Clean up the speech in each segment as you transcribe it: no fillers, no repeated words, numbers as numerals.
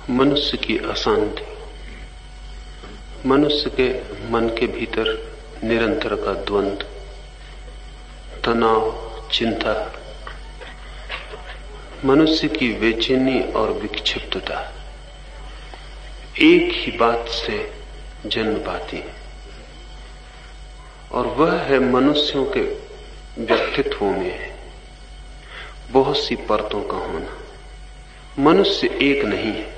मनुष्य की अशांति। मनुष्य के मन के भीतर निरंतर का द्वंद्व, तनाव, चिंता, मनुष्य की बेचैनी और विक्षिप्तता एक ही बात से जन्म पाती है, और वह है मनुष्यों के व्यक्तित्वों में बहुत सी परतों का होना। मनुष्य एक नहीं है,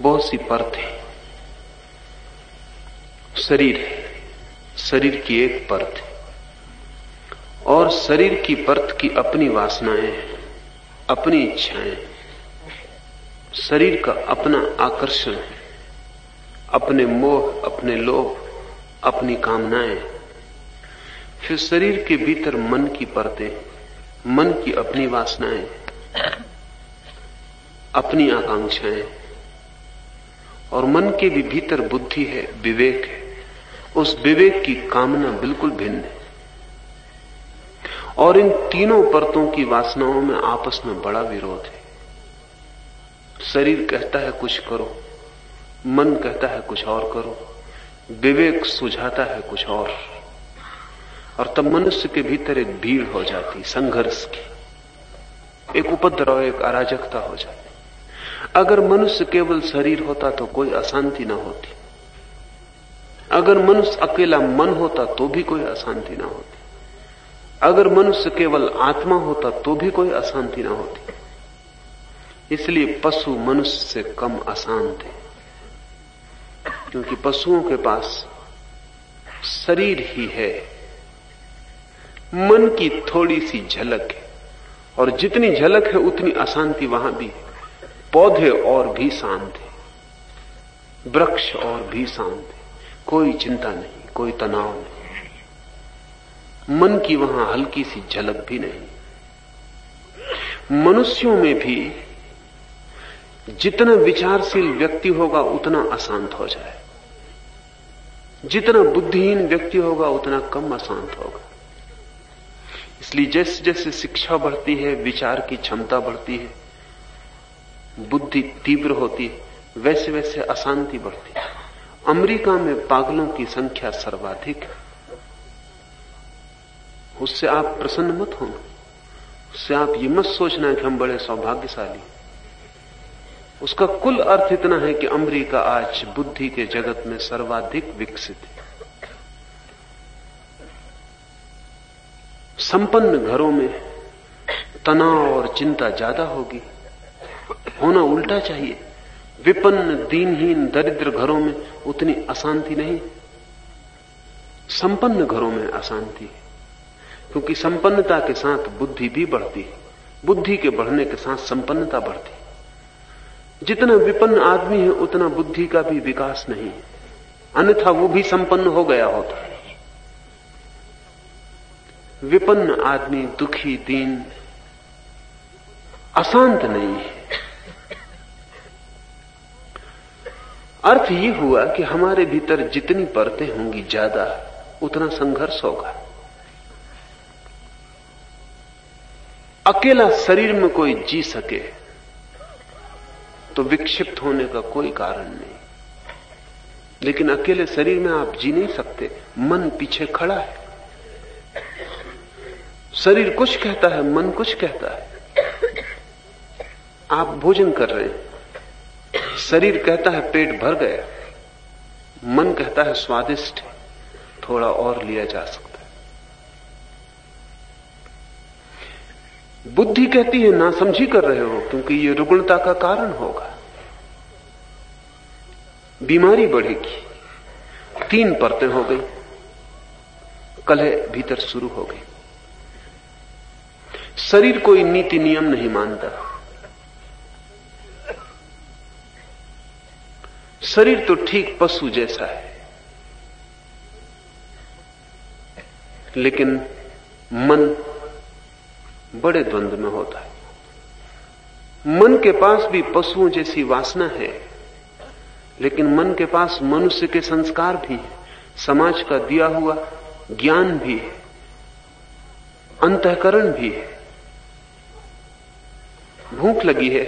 बहुत सी परत है। शरीर है, शरीर की एक परत है, और शरीर की परत की अपनी वासनाएं, अपनी इच्छाएं, शरीर का अपना आकर्षण है, अपने मोह, अपने लोभ, अपनी कामनाएं। फिर शरीर के भीतर मन की परतें, मन की अपनी वासनाएं, अपनी आकांक्षाएं, और मन के भी भीतर बुद्धि है, विवेक है। उस विवेक की कामना बिल्कुल भिन्न है, और इन तीनों परतों की वासनाओं में आपस में बड़ा विरोध है। शरीर कहता है कुछ करो, मन कहता है कुछ और करो, विवेक सुझाता है कुछ और तब मनुष्य के भीतर एक भीड़ हो जाती, संघर्ष की, एक उपद्रव, एक अराजकता हो जाती। अगर मनुष्य केवल शरीर होता तो कोई अशांति ना होती। अगर मनुष्य अकेला मन होता तो भी कोई अशांति ना होती। अगर मनुष्य केवल आत्मा होता तो भी कोई अशांति ना होती। इसलिए पशु मनुष्य से कम अशांत है, क्योंकि पशुओं के पास शरीर ही है, मन की थोड़ी सी झलक है, और जितनी झलक है उतनी अशांति वहां भी है। पौधे और भी शांत है, वृक्ष और भी शांत है, कोई चिंता नहीं, कोई तनाव नहीं, मन की वहां हल्की सी झलक भी नहीं। मनुष्यों में भी जितना विचारशील व्यक्ति होगा उतना अशांत हो जाए, जितना बुद्धिहीन व्यक्ति होगा उतना कम अशांत होगा। इसलिए जैसे जैसे शिक्षा बढ़ती है, विचार की क्षमता बढ़ती है, बुद्धि तीव्र होती है, वैसे वैसे अशांति बढ़ती है। अमेरिका में पागलों की संख्या सर्वाधिक है। उससे आप प्रसन्न मत होना, उससे आप ये मत सोचना कि हम बड़े सौभाग्यशाली। उसका कुल अर्थ इतना है कि अमेरिका आज बुद्धि के जगत में सर्वाधिक विकसित है। संपन्न घरों में तनाव और चिंता ज्यादा होगी, होना उल्टा चाहिए। विपन्न, दीनहीन, दरिद्र घरों में उतनी अशांति नहीं। संपन्न घरों में अशांति है, क्योंकि संपन्नता के साथ बुद्धि भी बढ़ती है, बुद्धि के बढ़ने के साथ संपन्नता बढ़ती है। जितना विपन्न आदमी है उतना बुद्धि का भी विकास नहीं है, अन्यथा वो भी संपन्न हो गया होता है। विपन्न आदमी दुखी, दीन, अशांत नहीं है। अर्थ ये हुआ कि हमारे भीतर जितनी परतें होंगी ज्यादा, उतना संघर्ष होगा। अकेला शरीर में कोई जी सके तो विक्षिप्त होने का कोई कारण नहीं, लेकिन अकेले शरीर में आप जी नहीं सकते। मन पीछे खड़ा है, शरीर कुछ कहता है, मन कुछ कहता है। आप भोजन कर रहे हैं, शरीर कहता है पेट भर गया, मन कहता है स्वादिष्ट है, थोड़ा और लिया जा सकता है। बुद्धि कहती है नासमझी कर रहे हो, क्योंकि ये रुग्णता का कारण होगा, बीमारी बढ़ेगी। 3 परतें हो गई, कलह भीतर शुरू हो गई। शरीर कोई नीति नियम नहीं मानता। शरीर तो ठीक पशु जैसा है, लेकिन मन बड़े द्वंद्व में होता है। मन के पास भी पशुओं जैसी वासना है, लेकिन मन के पास मनुष्य के संस्कार भी हैं, समाज का दिया हुआ ज्ञान भी है, अंतःकरण भी है। भूख लगी है,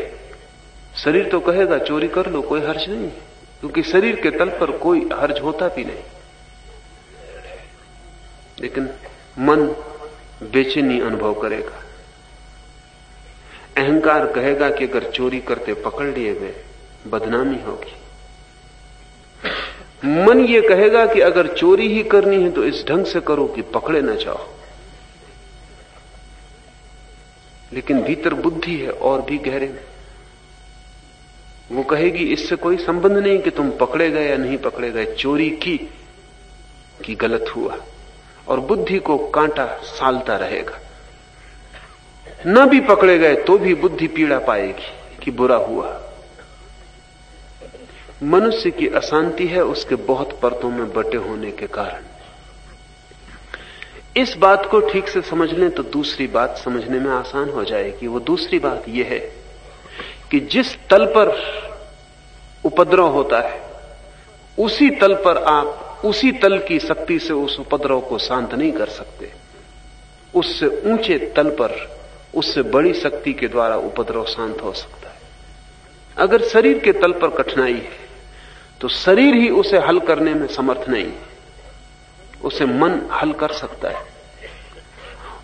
शरीर तो कहेगा चोरी कर लो, कोई हर्ज नहीं, क्योंकि शरीर के तल पर कोई हर्ज होता भी नहीं। लेकिन मन बेचैनी अनुभव करेगा। अहंकार कहेगा कि अगर चोरी करते पकड़ लिए गए बदनामी होगी। मन ये कहेगा कि अगर चोरी ही करनी है तो इस ढंग से करो कि पकड़े ना जाओ। लेकिन भीतर बुद्धि है और भी गहरे में, वो कहेगी इससे कोई संबंध नहीं कि तुम पकड़े गए या नहीं पकड़े गए, चोरी की कि गलत हुआ। और बुद्धि को कांटा सालता रहेगा। न भी पकड़े गए तो भी बुद्धि पीड़ा पाएगी कि बुरा हुआ। मनुष्य की अशांति है उसके बहुत परतों में बटे होने के कारण। इस बात को ठीक से समझ लें तो दूसरी बात समझने में आसान हो जाएगी। वो दूसरी बात यह है कि जिस तल पर उपद्रव होता है उसी तल पर आप उसी तल की शक्ति से उस उपद्रव को शांत नहीं कर सकते। उससे ऊंचे तल पर उससे बड़ी शक्ति के द्वारा उपद्रव शांत हो सकता है। अगर शरीर के तल पर कठिनाई है तो शरीर ही उसे हल करने में समर्थ नहीं है, उसे मन हल कर सकता है।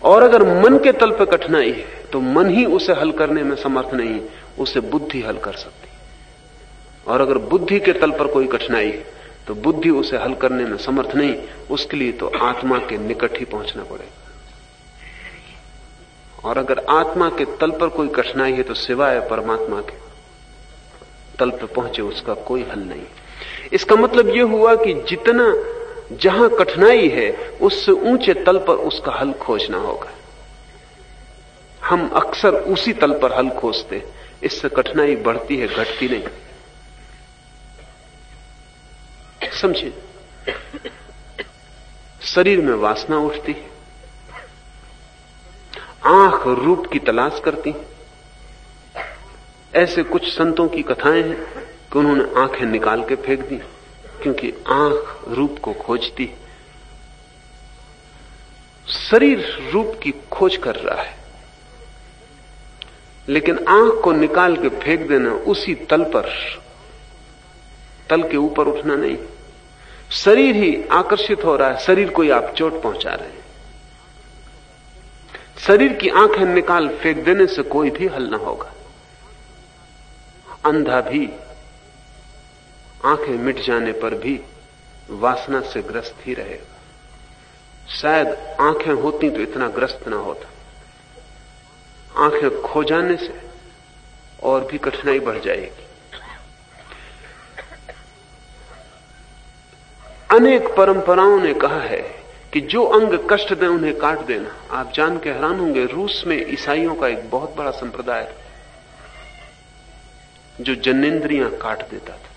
और अगर मन के तल पर कठिनाई है तो मन ही उसे हल करने में समर्थ नहीं, उसे बुद्धि हल कर सकती है। और अगर बुद्धि के तल पर कोई कठिनाई है तो बुद्धि उसे हल करने में समर्थ नहीं, उसके लिए तो आत्मा के निकट ही पहुंचना पड़ेगा। और अगर आत्मा के तल पर कोई कठिनाई है तो सिवाय परमात्मा के तल पर पहुंचे उसका कोई हल नहीं। इसका मतलब यह हुआ कि जितना जहां कठिनाई है उससे ऊंचे तल पर उसका हल खोजना होगा। हम अक्सर उसी तल पर हल खोजते, इससे कठिनाई बढ़ती है, घटती नहीं। समझे, शरीर में वासना उठती है, आंख रूप की तलाश करती। ऐसे कुछ संतों की कथाएं हैं कि उन्होंने आंखें निकाल के फेंक दी, क्योंकि आंख रूप को खोजती। शरीर रूप की खोज कर रहा है, लेकिन आंख को निकाल के फेंक देना उसी तल पर, तल के ऊपर उठना नहीं। शरीर ही आकर्षित हो रहा है, शरीर को ही आप चोट पहुंचा रहे हैं। शरीर की आंखें निकाल फेंक देने से कोई भी हल ना होगा। अंधा भी आंखें मिट जाने पर भी वासना से ग्रस्त ही रहेगा। शायद आंखें होती तो इतना ग्रस्त ना होता। आंखें खो जाने से और भी कठिनाई बढ़ जाएगी। अनेक परंपराओं ने कहा है कि जो अंग कष्ट दें उन्हें काट देना। आप जान के हैरान होंगे, रूस में ईसाइयों का एक बहुत बड़ा संप्रदाय था जो जनेंद्रियां काट देता था।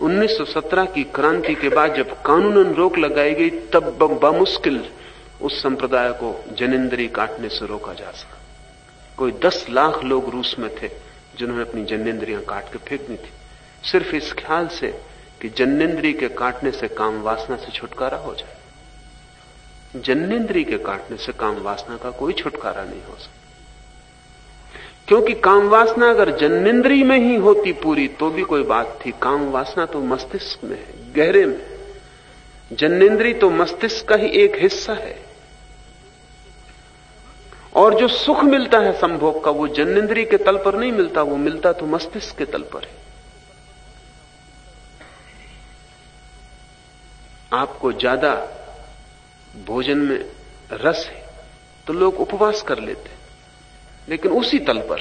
1917 की क्रांति के बाद जब कानूनन रोक लगाई गई तब बामुश्किल उस संप्रदाय को जनेंद्रिय काटने से रोका जा सका। कोई 10 लाख लोग रूस में थे जिन्होंने अपनी जनेंद्रियां काट के फेंक दी थी, सिर्फ इस ख्याल से कि जनेंद्रिय के काटने से काम वासना से छुटकारा हो जाए। जनेंद्रिय के काटने से काम वासना का कोई छुटकारा नहीं हो सकता, क्योंकि काम वासना अगर जनेंद्रिय में ही होती पूरी तो भी कोई बात थी। काम वासना तो मस्तिष्क में है, गहरे में। जनेंद्रिय तो मस्तिष्क का ही एक हिस्सा है, और जो सुख मिलता है संभोग का वो जनेंद्रिय के तल पर नहीं मिलता, वो मिलता तो मस्तिष्क के तल पर है। आपको ज्यादा भोजन में रस है तो लोग उपवास कर लेते, लेकिन उसी तल पर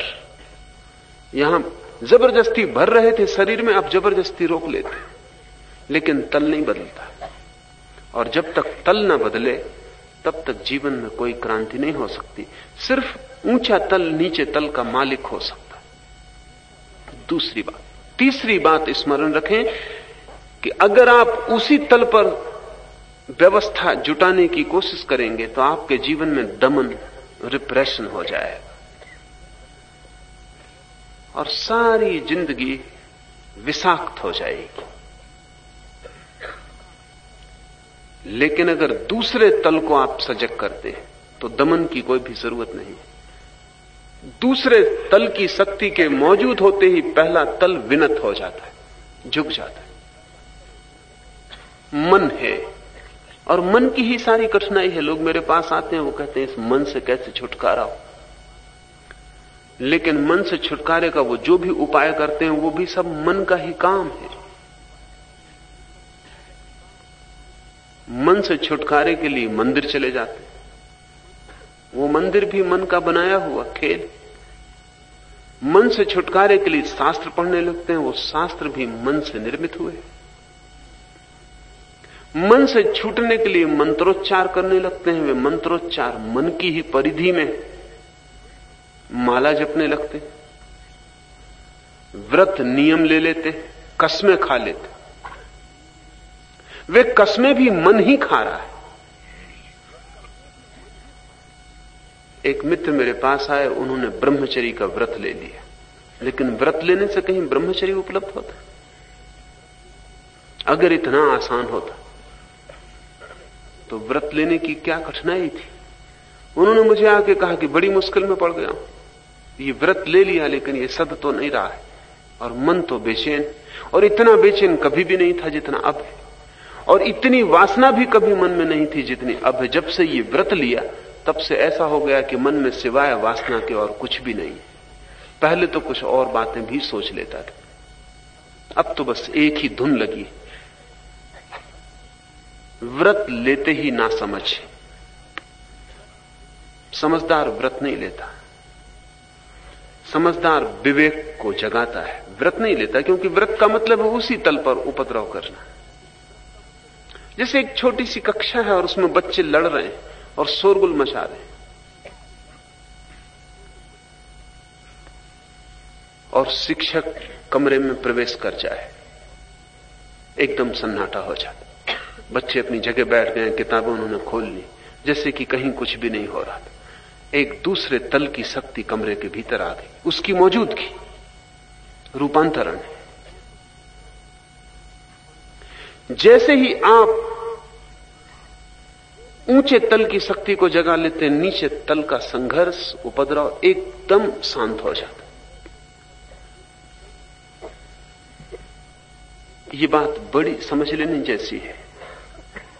यहां जबरदस्ती भर रहे थे शरीर में, अब जबरदस्ती रोक लेते, लेकिन तल नहीं बदलता। और जब तक तल ना बदले तब तक जीवन में कोई क्रांति नहीं हो सकती। सिर्फ ऊंचा तल नीचे तल का मालिक हो सकता है। दूसरी बात, तीसरी बात स्मरण रखें कि अगर आप उसी तल पर व्यवस्था जुटाने की कोशिश करेंगे तो आपके जीवन में दमन, रिप्रेशन हो जाएगा और सारी जिंदगी विषाक्त हो जाएगी। लेकिन अगर दूसरे तल को आप सजग करते हैं तो दमन की कोई भी जरूरत नहीं। दूसरे तल की शक्ति के मौजूद होते ही पहला तल विनत हो जाता है, झुक जाता है। मन है, और मन की ही सारी कठिनाई है। लोग मेरे पास आते हैं, वो कहते हैं इस मन से कैसे छुटकारा हो। लेकिन मन से छुटकारे का वो जो भी उपाय करते हैं वो भी सब मन का ही काम है। मन से छुटकारे के लिए मंदिर चले जाते हैं, वो मंदिर भी मन का बनाया हुआ खेल। मन से छुटकारे के लिए शास्त्र पढ़ने लगते हैं, वो शास्त्र भी मन से निर्मित हुए। मन से छूटने के लिए मंत्रोच्चार करने लगते हैं, वे मंत्रोच्चार मन की ही परिधि में। माला जपने लगते, व्रत नियम ले लेते, कस्में खा लेते। वे कस्में भी मन ही खा रहा है। एक मित्र मेरे पास आए, उन्होंने ब्रह्मचर्य का व्रत ले लिया, लेकिन व्रत लेने से कहीं ब्रह्मचर्य उपलब्ध होता? अगर इतना आसान होता तो व्रत लेने की क्या कठिनाई थी। उन्होंने मुझे आके कहा कि बड़ी मुश्किल में पड़ गया हूं, ये व्रत ले लिया लेकिन ये सद तो नहीं रहा है, और मन तो बेचैन, और इतना बेचैन कभी भी नहीं था जितना अब है, और इतनी वासना भी कभी मन में नहीं थी जितनी अब है। जब से ये व्रत लिया तब से ऐसा हो गया कि मन में सिवाय वासना के और कुछ भी नहीं है। पहले तो कुछ और बातें भी सोच लेता था, अब तो बस एक ही धुन लगी। व्रत लेते ही ना समझ, समझदार व्रत नहीं लेता। समझदार विवेक को जगाता है, व्रत नहीं लेता, क्योंकि व्रत का मतलब है उसी तल पर उपद्रव करना। जैसे एक छोटी सी कक्षा है और उसमें बच्चे लड़ रहे हैं और शोरगुल मचा रहे हैं, और शिक्षक कमरे में प्रवेश कर जाए, एकदम सन्नाटा हो जाता। बच्चे अपनी जगह बैठ गए, किताबें उन्होंने खोल ली, जैसे कि कहीं कुछ भी नहीं हो रहा था। एक दूसरे तल की शक्ति कमरे के भीतर आ गई, उसकी मौजूदगी रूपांतरण है। जैसे ही आप ऊंचे तल की शक्ति को जगा लेते हैं, नीचे तल का संघर्ष, उपद्रव एकदम शांत हो जाता। ये बात बड़ी समझ लेने जैसी है,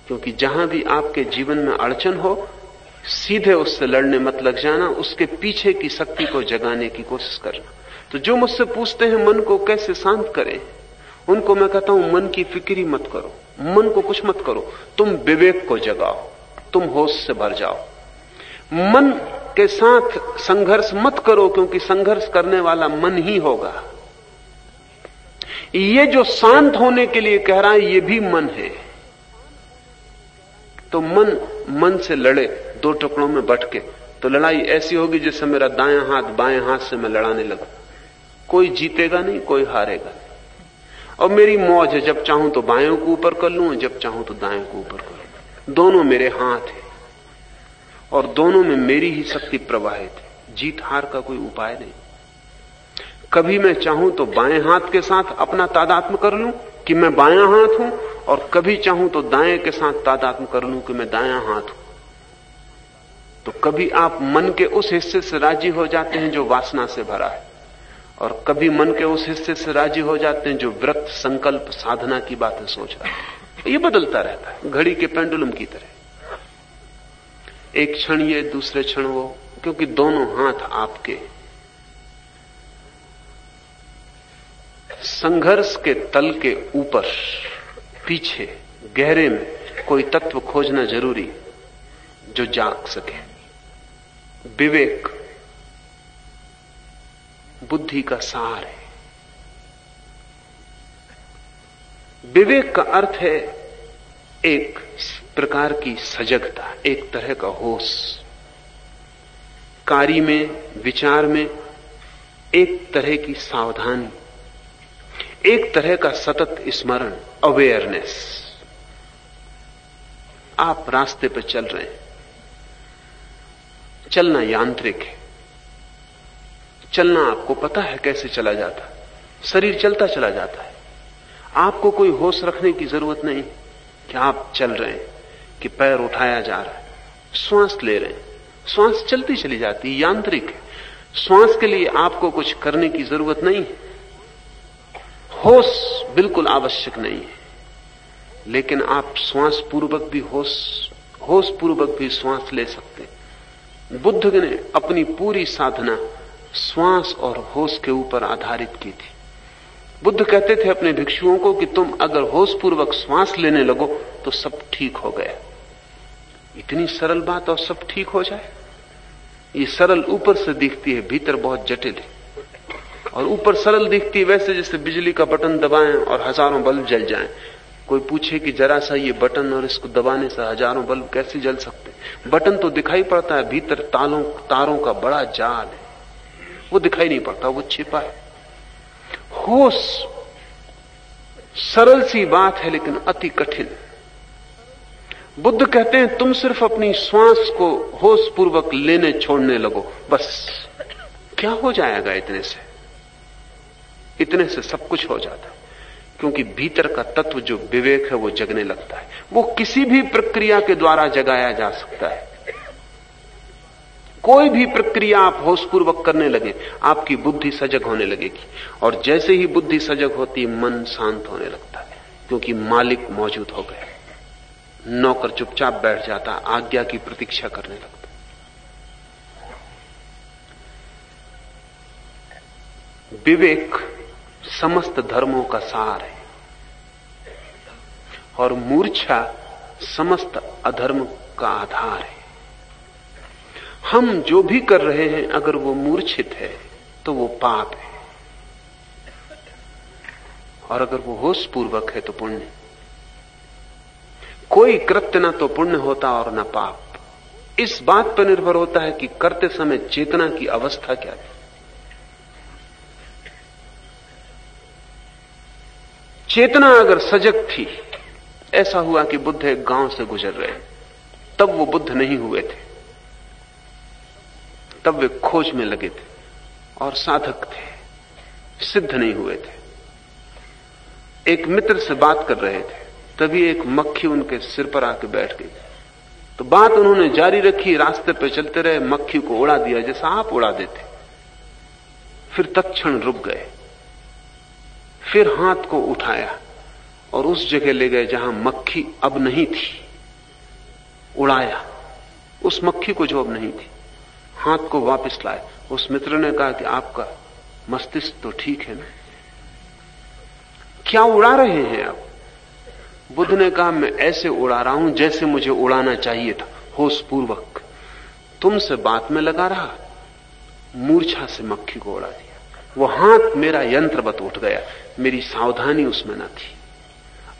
क्योंकि जहां भी आपके जीवन में अड़चन हो, सीधे उससे लड़ने मत लग जाना, उसके पीछे की शक्ति को जगाने की कोशिश करना। तो जो मुझसे पूछते हैं मन को कैसे शांत करें, उनको मैं कहता हूं मन की फिक्री मत करो, मन को कुछ मत करो, तुम विवेक को जगाओ, तुम होश से भर जाओ। मन के साथ संघर्ष मत करो, क्योंकि संघर्ष करने वाला मन ही होगा। ये जो शांत होने के लिए कह रहा है, ये भी मन है। तो मन से लड़े, दो टुकड़ों में बंट के, तो लड़ाई ऐसी होगी जैसे मेरा दायां हाथ बाएं हाथ से मैं लड़ाने लगा। कोई जीतेगा नहीं, कोई हारेगा नहीं। और मेरी मौज है, जब चाहूं तो बाएं को ऊपर कर लूं, जब चाहूं तो दाएं को ऊपर कर लूं। दोनों मेरे हाथ है और दोनों में मेरी ही शक्ति प्रवाहित है। जीत हार का कोई उपाय नहीं। कभी मैं चाहूं तो बाएं हाथ के साथ अपना तादात्म्य कर लूं कि मैं बायां हाथ हूं, और कभी चाहूं तो दाएं के साथ तादात्म्य कर लूं कि मैं दायां हाथ हूं। तो कभी आप मन के उस हिस्से से राजी हो जाते हैं जो वासना से भरा है, और कभी मन के उस हिस्से से राजी हो जाते हैं जो व्रत, संकल्प, साधना की बातें सोच रहा है। ये बदलता रहता है, घड़ी के पेंडुलम की तरह। एक क्षण ये, दूसरे क्षण वो, क्योंकि दोनों हाथ आपके। संघर्ष के तल के ऊपर, पीछे, गहरे में कोई तत्व खोजना जरूरी जो जाग सके। विवेक बुद्धि का सार है। विवेक का अर्थ है एक प्रकार की सजगता, एक तरह का होश। कार्य में, विचार में एक तरह की सावधानी, एक तरह का सतत स्मरण, अवेयरनेस। आप रास्ते पर चल रहे हैं, चलना यांत्रिक है। चलना आपको पता है कैसे चला जाता है, शरीर चलता चला जाता है। आपको कोई होश रखने की जरूरत नहीं कि आप चल रहे हैं, कि पैर उठाया जा रहा है, श्वास ले रहे हैं, श्वास चलती चली जाती है, यांत्रिक है। श्वास के लिए आपको कुछ करने की जरूरत नहीं है, होश बिल्कुल आवश्यक नहीं है, लेकिन आप श्वास पूर्वक भी होश पूर्वक भी श्वास ले सकते हैं। बुद्ध ने अपनी पूरी साधना श्वास और होश के ऊपर आधारित की थी। बुद्ध कहते थे अपने भिक्षुओं को कि तुम अगर होश पूर्वक श्वास लेने लगो तो सब ठीक हो गया। इतनी सरल बात और सब ठीक हो जाए, ये सरल ऊपर से दिखती है, भीतर बहुत जटिल है। और ऊपर सरल दिखती है वैसे जैसे बिजली का बटन दबाएं और हजारों बल्ब जल जाएं। कोई पूछे कि जरा सा ये बटन और इसको दबाने से हजारों बल्ब कैसे जल सकते? बटन तो दिखाई पड़ता है, भीतर तारों का बड़ा जाल है, वो दिखाई नहीं पड़ता, वो छिपा है। होश सरल सी बात है लेकिन अति कठिन। बुद्ध कहते हैं तुम सिर्फ अपनी श्वास को होश पूर्वक लेने छोड़ने लगो, बस क्या हो जाएगा इतने से सब कुछ हो जाता है। क्योंकि भीतर का तत्व जो विवेक है वो जगने लगता है। वो किसी भी प्रक्रिया के द्वारा जगाया जा सकता है। कोई भी प्रक्रिया आप होशपूर्वक करने लगे, आपकी बुद्धि सजग होने लगेगी, और जैसे ही बुद्धि सजग होती है मन शांत होने लगता है, क्योंकि मालिक मौजूद हो गया। नौकर चुपचाप बैठ जाता, आज्ञा की प्रतीक्षा करने लगता। विवेक समस्त धर्मों का सार है और मूर्छा समस्त अधर्म का आधार है। हम जो भी कर रहे हैं अगर वो मूर्छित है तो वो पाप है, और अगर वो होश पूर्वक है तो पुण्य। कोई कृत्य ना तो पुण्य होता और ना पाप। इस बात पर निर्भर होता है कि करते समय चेतना की अवस्था क्या थी। चेतना अगर सजग थी, ऐसा हुआ कि बुद्ध एक गांव से गुजर रहे, तब वो बुद्ध नहीं हुए थे, तब वे खोज में लगे थे और साधक थे, सिद्ध नहीं हुए थे। एक मित्र से बात कर रहे थे, तभी एक मक्खी उनके सिर पर आके बैठ गई। तो बात उन्होंने जारी रखी, रास्ते पे चलते रहे, मक्खी को उड़ा दिया जैसा आप उड़ा देते। फिर तत्क्षण रुक गए, फिर हाथ को उठाया और उस जगह ले गए जहां मक्खी अब नहीं थी। उड़ाया उस मक्खी को जो अब नहीं थी, हाथ को वापस लाए। उस मित्र ने कहा कि आपका मस्तिष्क तो ठीक है ना, क्या उड़ा रहे हैं आप? बुद्ध ने कहा मैं ऐसे उड़ा रहा हूं जैसे मुझे उड़ाना चाहिए था, होश पूर्वक। तुमसे बात में लगा रहा, मूर्छा से मक्खी को उड़ा दिया। वो हाथ मेरा यंत्रवत उठ गया, मेरी सावधानी उसमें न थी।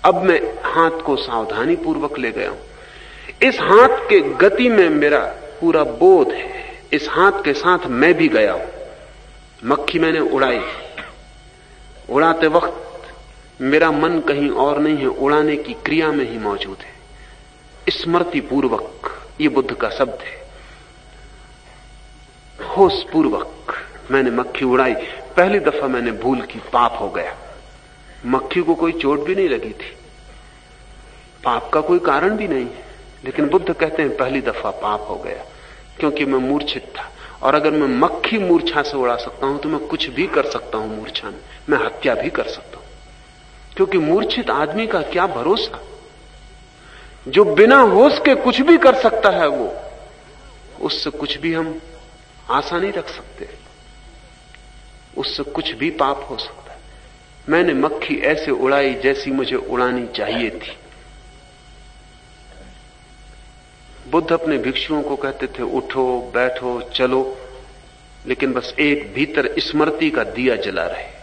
अब मैं हाथ को सावधानी पूर्वक ले गया हूं। इस हाथ के गति में मेरा पूरा बोध है, इस हाथ के साथ मैं भी गया हूं। मक्खी मैंने उड़ाई, उड़ाते वक्त मेरा मन कहीं और नहीं है, उड़ाने की क्रिया में ही मौजूद है। स्मृति पूर्वक, ये बुद्ध का शब्द है। होश पूर्वक मैंने मक्खी उड़ाई। पहली दफा मैंने भूल की, पाप हो गया। मक्खी को कोई चोट भी नहीं लगी थी, पाप का कोई कारण भी नहीं है, लेकिन बुद्ध कहते हैं पहली दफा पाप हो गया, क्योंकि मैं मूर्छित था। और अगर मैं मक्खी मूर्छा से उड़ा सकता हूं तो मैं कुछ भी कर सकता हूं मूर्छा में, मैं हत्या भी कर सकता हूं। क्योंकि मूर्छित आदमी का क्या भरोसा, जो बिना होश के कुछ भी कर सकता है, वो उससे कुछ भी हम आशा नहीं रख सकते, उससे कुछ भी पाप हो सकता है। मैंने मक्खी ऐसे उड़ाई जैसी मुझे उड़ानी चाहिए थी। बुद्ध अपने भिक्षुओं को कहते थे उठो, बैठो, चलो, लेकिन बस एक भीतर स्मृति का दिया जला रहे।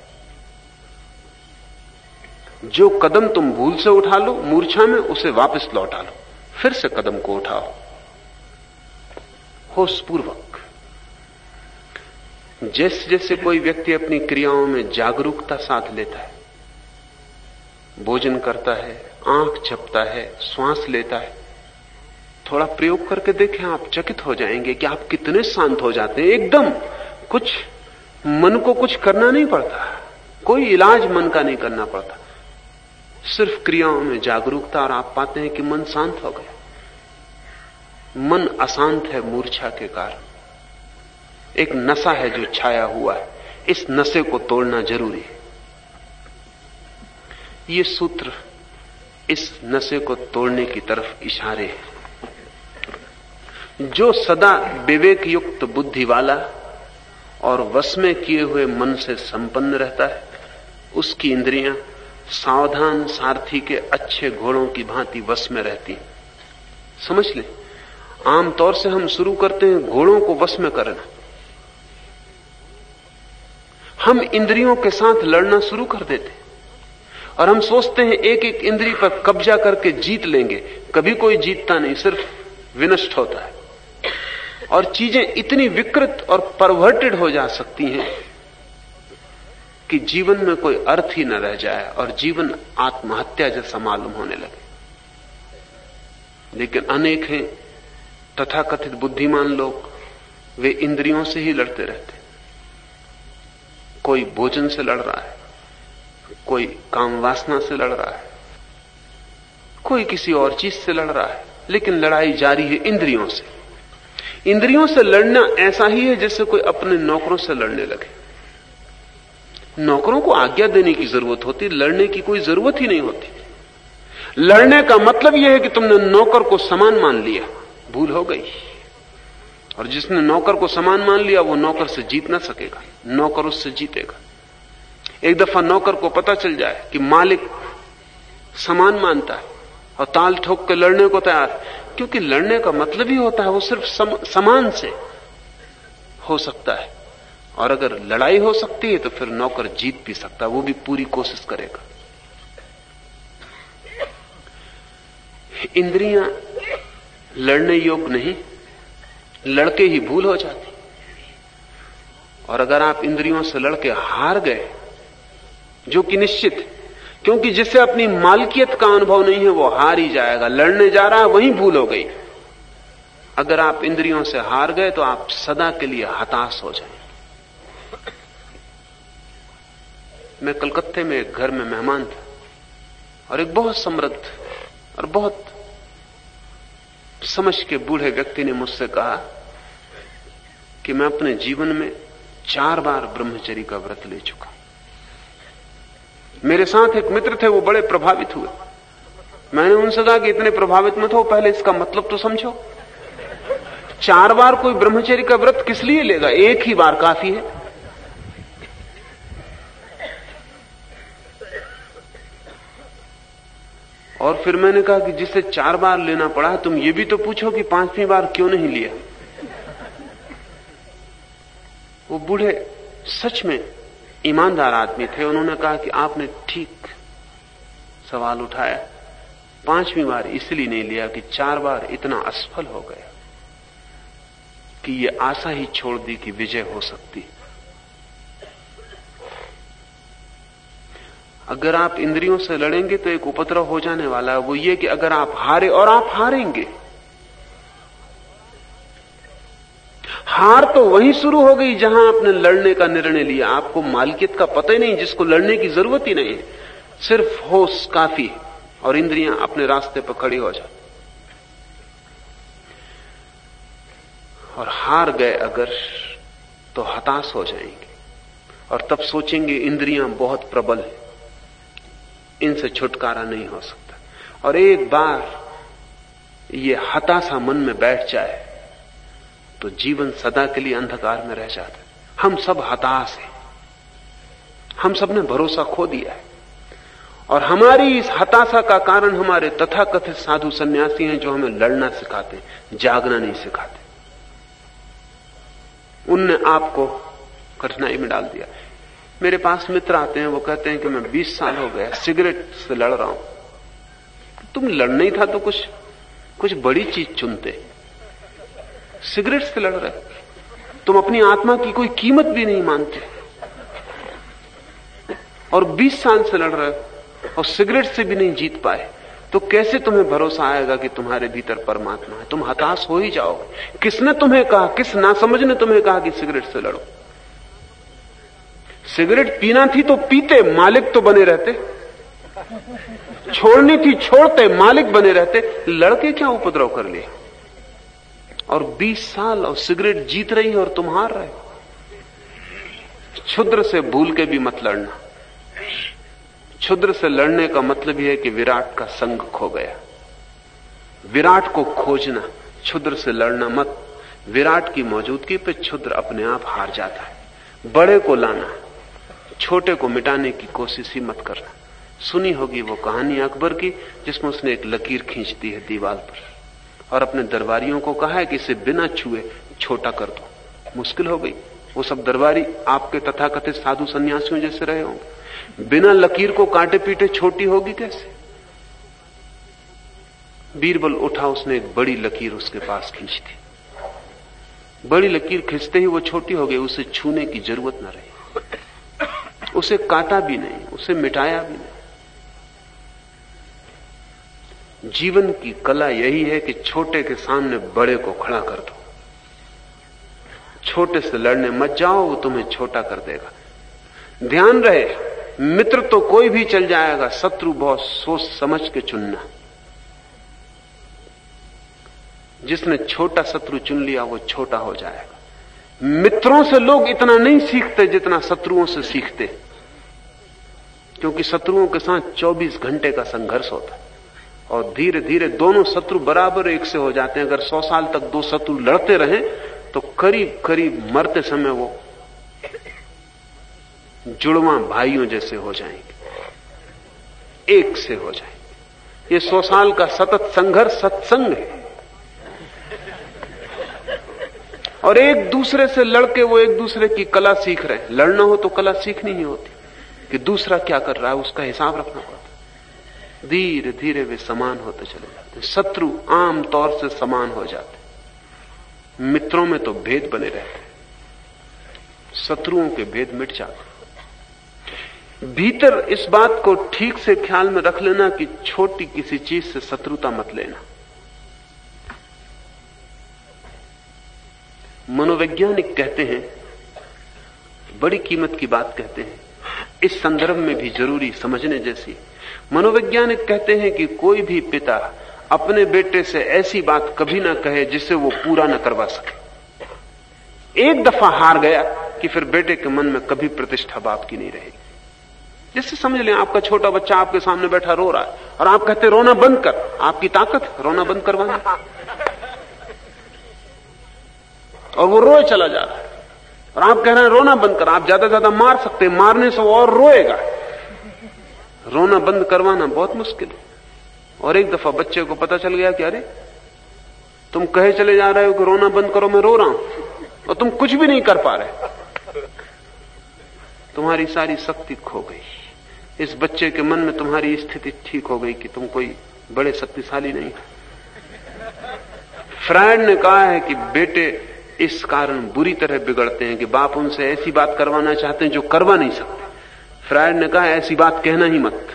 जो कदम तुम भूल से उठा लो मूर्छा में, उसे वापस लौटा लो, फिर से कदम को उठाओ होशपूर्वक। जैसे जैसे कोई व्यक्ति अपनी क्रियाओं में जागरूकता साध लेता है, भोजन करता है, आंख झपता है, श्वास लेता है, थोड़ा प्रयोग करके देखें, आप चकित हो जाएंगे कि आप कितने शांत हो जाते हैं एकदम। कुछ मन को कुछ करना नहीं पड़ता, कोई इलाज मन का नहीं करना पड़ता, सिर्फ क्रियाओं में जागरूकता, और आप पाते हैं कि मन शांत हो गया। मन अशांत है मूर्छा के कारण, एक नशा है जो छाया हुआ है। इस नशे को तोड़ना जरूरी है। ये सूत्र इस नशे को तोड़ने की तरफ इशारे हैं। जो सदा विवेक युक्त बुद्धि वाला और वश में किए हुए मन से संपन्न रहता है, उसकी इंद्रियां सावधान सारथी के अच्छे घोड़ों की भांति वश में रहती हैं। समझ लें, आमतौर से हम शुरू करते हैं घोड़ों को वश में करना। हम इंद्रियों के साथ लड़ना शुरू कर देते हैं और हम सोचते हैं एक एक इंद्रिय पर कब्जा करके जीत लेंगे। कभी कोई जीतता नहीं, सिर्फ विनष्ट होता है। और चीजें इतनी विकृत और परवर्टेड हो जा सकती हैं कि जीवन में कोई अर्थ ही न रह जाए और जीवन आत्महत्या जैसा मालूम होने लगे। लेकिन अनेक हैं तथाकथित बुद्धिमान लोग, वे इंद्रियों से ही लड़ते रहते। कोई भोजन से लड़ रहा है, कोई काम वासना से लड़ रहा है, कोई किसी और चीज से लड़ रहा है, लेकिन लड़ाई जारी है इंद्रियों से। इंद्रियों से लड़ना ऐसा ही है जैसे कोई अपने नौकरों से लड़ने लगे। नौकरों को आज्ञा देने की जरूरत होती, लड़ने की कोई जरूरत ही नहीं होती। लड़ने का मतलब यह है कि तुमने नौकर को समान मान लिया, भूल हो गई। और जिसने नौकर को समान मान लिया वो नौकर से जीत ना सकेगा, नौकर उससे जीतेगा। एक दफा नौकर को पता चल जाए कि मालिक समान मानता है और ताल ठोक के लड़ने को तैयार, क्योंकि लड़ने का मतलब ही होता है वो सिर्फ समान से हो सकता है। और अगर लड़ाई हो सकती है तो फिर नौकर जीत भी सकता है, वो भी पूरी कोशिश करेगा। इंद्रियां लड़ने योग्य नहीं, लड़के ही भूल हो जाती। और अगर आप इंद्रियों से लड़के हार गए, जो कि निश्चित, क्योंकि जिसे अपनी मालकियत का अनुभव नहीं है वो हार ही जाएगा। लड़ने जा रहा है, वहीं भूल हो गई। अगर आप इंद्रियों से हार गए तो आप सदा के लिए हताश हो जाएंगे। मैं कलकत्ते में एक घर में मेहमान था और एक बहुत समृद्ध और बहुत समझ के बूढ़े व्यक्ति ने मुझसे कहा कि मैं अपने जीवन में 4 बार ब्रह्मचर्य का व्रत ले चुका। मेरे साथ एक मित्र थे, वो बड़े प्रभावित हुए। मैंने उनसे कहा कि इतने प्रभावित मत हो, पहले इसका मतलब तो समझो। 4 बार कोई ब्रह्मचर्य का व्रत किस लिए लेगा? एक ही बार काफी है। और फिर मैंने कहा कि जिसे 4 बार लेना पड़ा, तुम ये भी तो पूछो कि 5वीं बार क्यों नहीं लिया। वो बूढ़े सच में ईमानदार आदमी थे। उन्होंने कहा कि आपने ठीक सवाल उठाया। 5वीं बार इसलिए नहीं लिया कि 4 बार इतना असफल हो गया कि ये आशा ही छोड़ दी कि विजय हो सकती। अगर आप इंद्रियों से लड़ेंगे तो एक उपद्रव हो जाने वाला है, वो ये कि अगर आप हारे, और आप हारेंगे। हार तो वहीं शुरू हो गई जहां आपने लड़ने का निर्णय लिया। आपको मालकियत का पता ही नहीं, जिसको लड़ने की जरूरत ही नहीं है, सिर्फ होश काफी है और इंद्रियां अपने रास्ते पर खड़ी हो जाती। और हार गए अगर तो हताश हो जाएंगे और तब सोचेंगे इंद्रियां बहुत प्रबल है, इनसे छुटकारा नहीं हो सकता। और एक बार ये हताशा मन में बैठ जाए तो जीवन सदा के लिए अंधकार में रह जाता है। हम सब हताश हैं, हम सब ने भरोसा खो दिया है। और हमारी इस हताशा का कारण हमारे तथाकथित साधु सन्यासी हैं जो हमें लड़ना सिखाते, जागना नहीं सिखाते। उनने आपको कठिनाई में डाल दिया। मेरे पास मित्र आते हैं, वो कहते हैं कि मैं 20 साल हो गया सिगरेट से लड़ रहा हूं। तुम लड़ना ही था तो कुछ बड़ी चीज चुनते। सिगरेट से लड़ रहे, तुम अपनी आत्मा की कोई कीमत भी नहीं मानते और 20 साल से लड़ रहे हो और सिगरेट से भी नहीं जीत पाए, तो कैसे तुम्हें भरोसा आएगा कि तुम्हारे भीतर परमात्मा है? तुम हताश हो ही जाओगे। किसने तुम्हें कहा, किस नासमझ ने तुम्हें कहा कि सिगरेट से लड़ो? सिगरेट पीना थी तो पीते, मालिक तो बने रहते। छोड़नी थी छोड़ते, मालिक बने रहते। लड़के क्या उपद्रव कर लिया? और 20 साल और सिगरेट जीत रही है और तुम हार रहे हो। क्षुद्र से भूल के भी मत लड़ना। क्षुद्र से लड़ने का मतलब यह है कि विराट का संग खो गया। विराट को खोजना, क्षुद्र से लड़ना मत। विराट की मौजूदगी पे क्षुद्र अपने आप हार जाता है। बड़े को लाना, छोटे को मिटाने की कोशिश ही मत करना। सुनी होगी वो कहानी अकबर की जिसमें उसने एक लकीर खींच दी है दीवार पर और अपने दरबारियों को कहा है कि इसे बिना छुए छोटा कर दो। मुश्किल हो गई। वो सब दरबारी आपके तथाकथित साधु सन्यासियों जैसे रहे होंगे। बिना लकीर को काटे पीटे छोटी होगी कैसे? बीरबल उठा, उसने एक बड़ी लकीर उसके पास खींच दी। बड़ी लकीर खींचते ही वो छोटी हो गई। उसे छूने की जरूरत न रही। उसे काटा भी नहीं, उसे मिटाया भी नहीं। जीवन की कला यही है कि छोटे के सामने बड़े को खड़ा कर दो। छोटे से लड़ने मत जाओ, वो तुम्हें छोटा कर देगा। ध्यान रहे, मित्र तो कोई भी चल जाएगा, शत्रु बहुत सोच समझ के चुनना। जिसने छोटा शत्रु चुन लिया वो छोटा हो जाएगा। मित्रों से लोग इतना नहीं सीखते जितना शत्रुओं से सीखते, क्योंकि शत्रुओं के साथ 24 घंटे का संघर्ष होता है और धीरे धीरे दोनों शत्रु बराबर एक से हो जाते हैं। अगर 100 साल तक दो शत्रु लड़ते रहें तो करीब करीब मरते समय वो जुड़वां भाइयों जैसे हो जाएंगे, एक से हो जाएंगे। ये 100 साल का सतत संघर्ष सत्संग है। और एक दूसरे से लड़के वो एक दूसरे की कला सीख रहे हैं। लड़ना हो तो कला सीखनी ही होती कि दूसरा क्या कर रहा है उसका हिसाब रखना पड़ता। धीरे धीरे वे समान होते चले जाते। शत्रु आम तौर से समान हो जाते, मित्रों में तो भेद बने रहते, शत्रुओं के भेद मिट जाते। भीतर इस बात को ठीक से ख्याल में रख लेना कि छोटी किसी चीज से शत्रुता मत लेना। मनोवैज्ञानिक कहते हैं, बड़ी कीमत की बात कहते हैं, इस संदर्भ में भी जरूरी समझने जैसी। मनोवैज्ञानिक कहते हैं कि कोई भी पिता अपने बेटे से ऐसी बात कभी ना कहे जिसे वो पूरा ना करवा सके। एक दफा हार गया कि फिर बेटे के मन में कभी प्रतिष्ठा बाप की नहीं रहेगी। जैसे समझ लें, आपका छोटा बच्चा आपके सामने बैठा रो रहा है और आप कहते रोना बंद कर। आपकी ताकत रोना बंद करवाना, और वो रोए चला जा रहा है और आप कह रहे हैं रोना बंद कर। आप ज्यादा ज्यादा मार सकते हैं, मारने से वो और रोएगा। रोना बंद करवाना बहुत मुश्किल है। और एक दफा बच्चे को पता चल गया कि अरे तुम कहे चले जा रहे हो कि रोना बंद करो, मैं रो रहा हूं, और तुम कुछ भी नहीं कर पा रहे। तुम्हारी सारी शक्ति खो गई। इस बच्चे के मन में तुम्हारी स्थिति ठीक हो गई कि तुम कोई बड़े शक्तिशाली नहीं। फ्रायड ने कहा है कि बेटे इस कारण बुरी तरह बिगड़ते हैं कि बाप उनसे ऐसी बात करवाना चाहते हैं जो करवा नहीं सकते। फ्रायड ने कहा ऐसी बात कहना ही मत,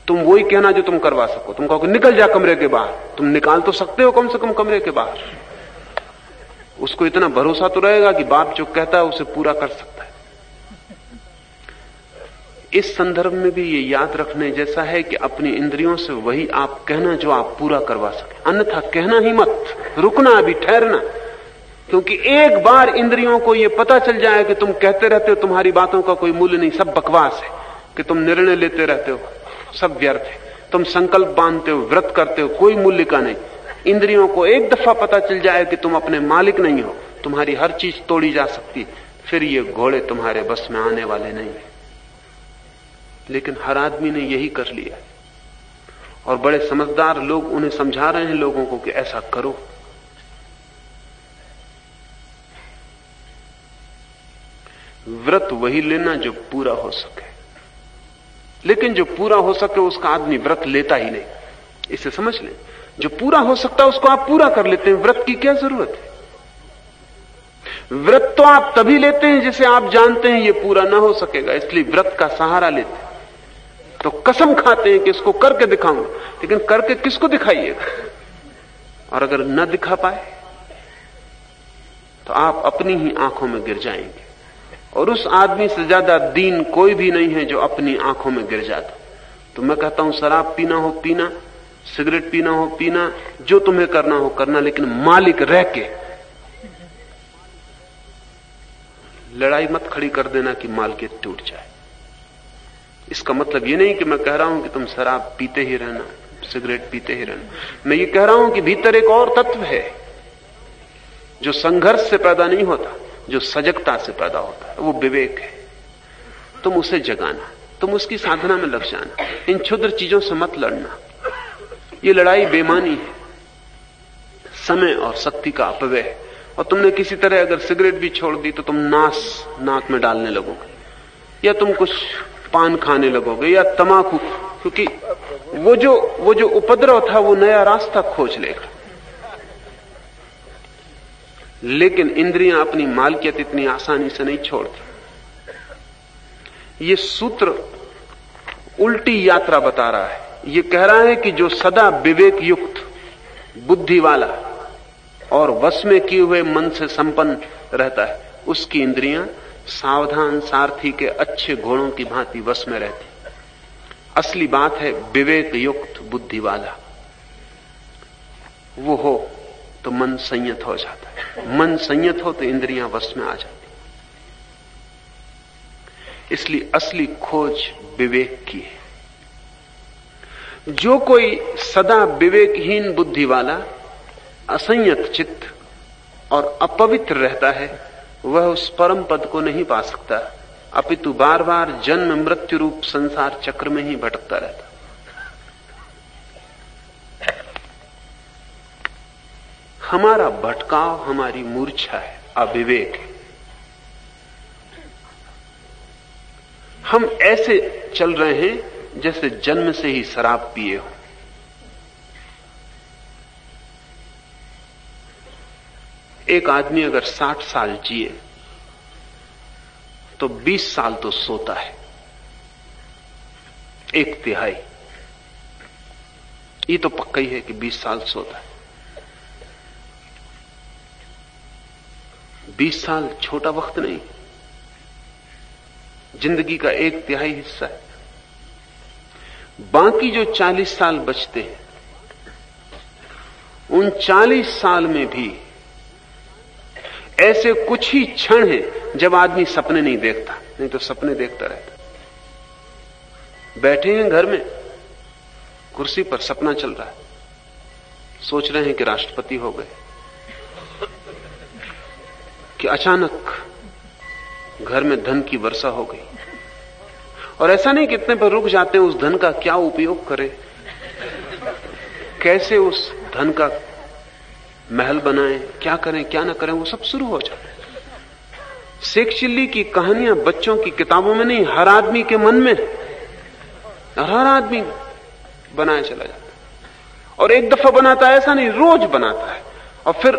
तुम वही कहना जो तुम करवा सको। तुम कहो कि निकल जा कमरे के बाहर, तुम निकाल तो सकते हो कम से कम कमरे के बाहर। उसको इतना भरोसा तो रहेगा कि बाप जो कहता है उसे पूरा कर सकता है। इस संदर्भ में भी ये याद रखने जैसा है कि अपनी इंद्रियों से वही आप कहना जो आप पूरा करवा सके, अन्यथा कहना ही मत, रुकना, अभी ठहरना। क्योंकि एक बार इंद्रियों को यह पता चल जाए कि तुम कहते रहते हो तुम्हारी बातों का कोई मूल्य नहीं, सब बकवास है, कि तुम निर्णय लेते रहते हो सब व्यर्थ है, तुम संकल्प बांधते हो, व्रत करते हो, कोई मूल्य का नहीं। इंद्रियों को एक दफा पता चल जाए कि तुम अपने मालिक नहीं हो, तुम्हारी हर चीज तोड़ी जा सकती, फिर ये घोड़े तुम्हारे बस में आने वाले नहीं है। लेकिन हर आदमी ने यही कर लिया और बड़े समझदार लोग उन्हें समझा रहे हैं लोगों को कि ऐसा करो। व्रत वही लेना जो पूरा हो सके, लेकिन जो पूरा हो सके उसका आदमी व्रत लेता ही नहीं। इसे समझ लें, जो पूरा हो सकता है उसको आप पूरा कर लेते हैं। व्रत की क्या जरूरत है? व्रत तो आप तभी लेते हैं जिसे आप जानते हैं ये पूरा ना हो सकेगा, इसलिए व्रत का सहारा लेते हैं। तो कसम खाते हैं कि इसको करके दिखाऊंगा, लेकिन करके किसको दिखाइएगा? और अगर न दिखा पाए तो आप अपनी ही आंखों में गिर जाएंगे। और उस आदमी से ज्यादा दीन कोई भी नहीं है जो अपनी आंखों में गिर जाता। तो मैं कहता हूं शराब पीना हो पीना, सिगरेट पीना हो पीना, जो तुम्हें करना हो करना, लेकिन मालिक रह के लड़ाई मत खड़ी कर देना कि मालकियत टूट जाए। इसका मतलब यह नहीं कि मैं कह रहा हूं कि तुम शराब पीते ही रहना, सिगरेट पीते ही रहना। मैं ये कह रहा हूं कि भीतर एक और तत्व है जो संघर्ष से पैदा नहीं होता, जो सजगता से पैदा होता है, वो विवेक है। तुम उसे जगाना, तुम उसकी साधना में लग जाना, इन क्षुद्र चीजों से मत लड़ना। ये लड़ाई बेमानी है, समय और शक्ति का अपव्यय। और तुमने किसी तरह अगर सिगरेट भी छोड़ दी तो तुम नाक में डालने लगोगे, या तुम कुछ पान खाने लगोगे, या तमाकू, क्योंकि वो जो उपद्रव था वो नया रास्ता खोज लेगा। लेकिन इंद्रियां अपनी मालकियत इतनी आसानी से नहीं छोड़ती। ये सूत्र उल्टी यात्रा बता रहा है। ये कह रहा है कि जो सदा विवेक युक्त, बुद्धि वाला और वश में किए हुए मन से संपन्न रहता है, उसकी इंद्रियां सावधान सारथी के अच्छे घोड़ों की भांति वश में रहती। असली बात है विवेक युक्त बुद्धि वाला वो हो तो मन संयत हो जाता है। मन संयत हो तो इंद्रियां वश में आ जाती। इसलिए असली खोज विवेक की है। जो कोई सदा विवेकहीन बुद्धि वाला, असंयत चित्त और अपवित्र रहता है, वह उस परम पद को नहीं पा सकता, अपितु बार बार जन्म मृत्यु रूप संसार चक्र में ही भटकता रहता। हमारा भटकाव हमारी मूर्छा है, अविवेक है। हम ऐसे चल रहे हैं जैसे जन्म से ही शराब पिए हो। एक आदमी अगर 60 साल जिए तो 20 साल तो सोता है, 1/3। ये तो पक्का ही है कि 20 साल सोता है। 20 साल छोटा वक्त नहीं, जिंदगी का 1/3 हिस्सा है। बाकी जो 40 साल बचते हैं, उन 40 साल में भी ऐसे कुछ ही क्षण हैं जब आदमी सपने नहीं देखता, नहीं तो सपने देखता रहता। बैठे हैं घर में कुर्सी पर, सपना चल रहा है, सोच रहे हैं कि राष्ट्रपति हो गए, कि अचानक घर में धन की वर्षा हो गई। और ऐसा नहीं कि इतने पर रुक जाते हैं, उस धन का क्या उपयोग करें, कैसे उस धन का महल बनाएं, क्या करें क्या ना करें, वो सब शुरू हो जाता है। शेख चिल्ली की कहानियां बच्चों की किताबों में नहीं, हर आदमी के मन में, हर आदमी बनाया चला जाता है। और एक दफा बनाता है ऐसा नहीं, रोज बनाता है। और फिर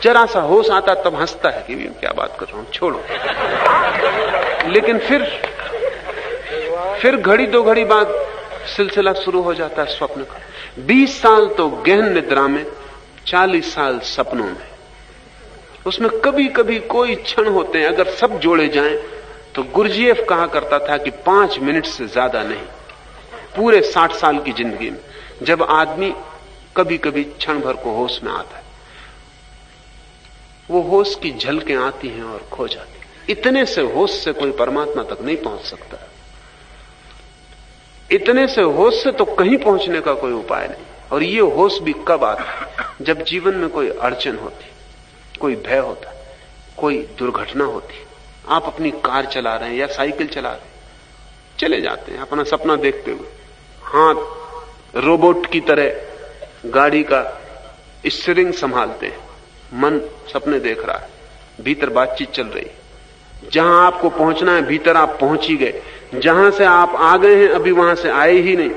जरा सा होश आता तब हंसता है कि क्या बात कर रहा हूं, छोड़ो। लेकिन फिर घड़ी 2 घड़ी बाद सिलसिला शुरू हो जाता है स्वप्न का। 20 साल तो गहन निद्रा में, 40 साल सपनों में। उसमें कभी कभी कोई क्षण होते हैं, अगर सब जोड़े जाएं तो गुरजीएफ कहा करता था कि 5 मिनट से ज्यादा नहीं, पूरे 60 साल की जिंदगी में, जब आदमी कभी कभी क्षण भर को होश में आता है। वो होश की झलकें आती हैं और खो जाती हैं। इतने से होश से कोई परमात्मा तक नहीं पहुंच सकता। इतने से होश से तो कहीं पहुंचने का कोई उपाय नहीं। और ये होश भी कब आता है? जब जीवन में कोई अड़चन होती, कोई भय होता, कोई दुर्घटना होती। आप अपनी कार चला रहे हैं या साइकिल चला रहे हैं, चले जाते हैं अपना सपना देखते हुए, हाथ रोबोट की तरह गाड़ी का स्टीयरिंग संभालते हैं, मन सपने देख रहा है, भीतर बातचीत चल रही। जहां आपको पहुंचना है भीतर आप पहुंच ही गए, जहां से आप आ गए हैं अभी वहां से आए ही नहीं,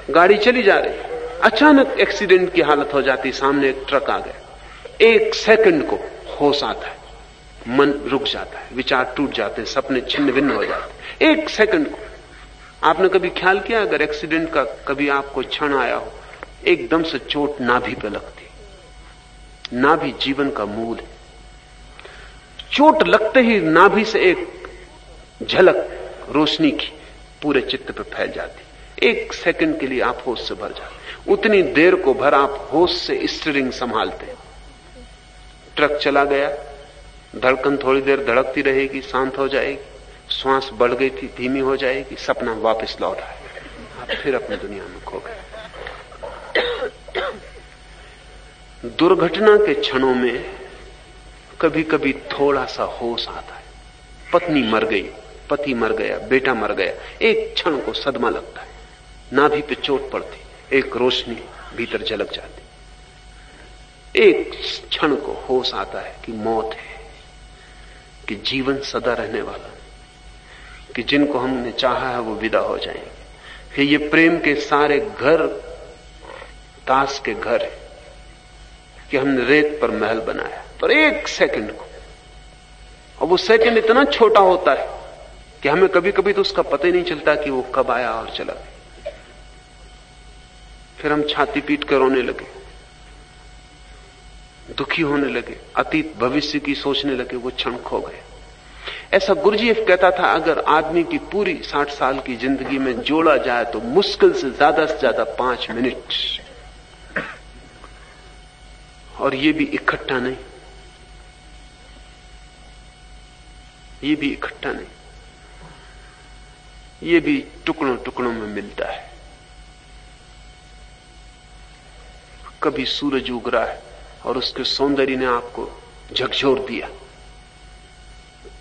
गाड़ी चली जा रही। अचानक एक्सीडेंट की हालत हो जाती, सामने एक ट्रक आ गया। 1 सेकंड को होश आता है, मन रुक जाता है, विचार टूट जाते हैं, सपने छिन्न भिन्न हो जाते हैं। 1 सेकंड को। आपने कभी ख्याल किया अगर एक्सीडेंट का कभी आपको क्षण आया हो, एकदम से चोट नाभि पे लगती। नाभि जीवन का मूल है। चोट लगते ही नाभि से एक झलक रोशनी की पूरे चित्त पे फैल जाती। 1 सेकंड के लिए आप होश से भर जाते। उतनी देर को भर आप होश से स्टीयरिंग संभालते। ट्रक चला गया, धड़कन थोड़ी देर धड़कती रहेगी, शांत हो जाएगी, श्वास बढ़ गई थी धीमी हो जाएगी, सपना वापस लौट आएगा, आप फिर अपनी दुनिया में खो गए। दुर्घटना के क्षणों में कभी कभी थोड़ा सा होश आता है। पत्नी मर गई, पति मर गया, बेटा मर गया, एक क्षण को सदमा लगता है, नाभि पे चोट पड़ती, एक रोशनी भीतर झलक जाती, एक क्षण को होश आता है कि मौत है, कि जीवन सदा रहने वाला, कि जिनको हमने चाहा है वो विदा हो जाएंगे, कि ये प्रेम के सारे घर ताश के घर है, कि हमने रेत पर महल बनाया पर एक सेकंड को, और वो सेकंड इतना छोटा होता है कि हमें कभी कभी तो उसका पता ही नहीं चलता कि वो कब आया और चला गया। फिर हम छाती पीट कर रोने लगे, दुखी होने लगे, अतीत भविष्य की सोचने लगे, वो क्षण खो गए। ऐसा गुरजीएफ कहता था, अगर आदमी की पूरी 60 साल की जिंदगी में जोड़ा जाए तो मुश्किल से ज्यादा 5 मिनट, और ये भी इकट्ठा नहीं, ये भी इकट्ठा नहीं, ये भी टुकड़ों टुकड़ों में मिलता है। कभी सूरज उग रहा है और उसके सौंदर्य ने आपको झकझोर दिया,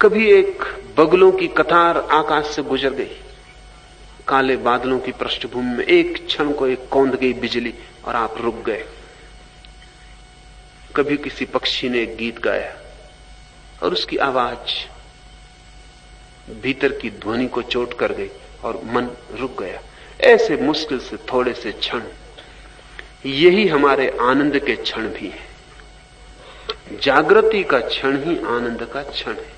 कभी एक बगलों की कतार आकाश से गुजर गई, काले बादलों की पृष्ठभूमि में एक क्षण को एक कौंध गई बिजली और आप रुक गए। कभी किसी पक्षी ने एक गीत गाया और उसकी आवाज भीतर की ध्वनि को चोट कर गई और मन रुक गया। ऐसे मुश्किल से थोड़े से क्षण, यही हमारे आनंद के क्षण भी हैं। जागृति का क्षण ही आनंद का क्षण है,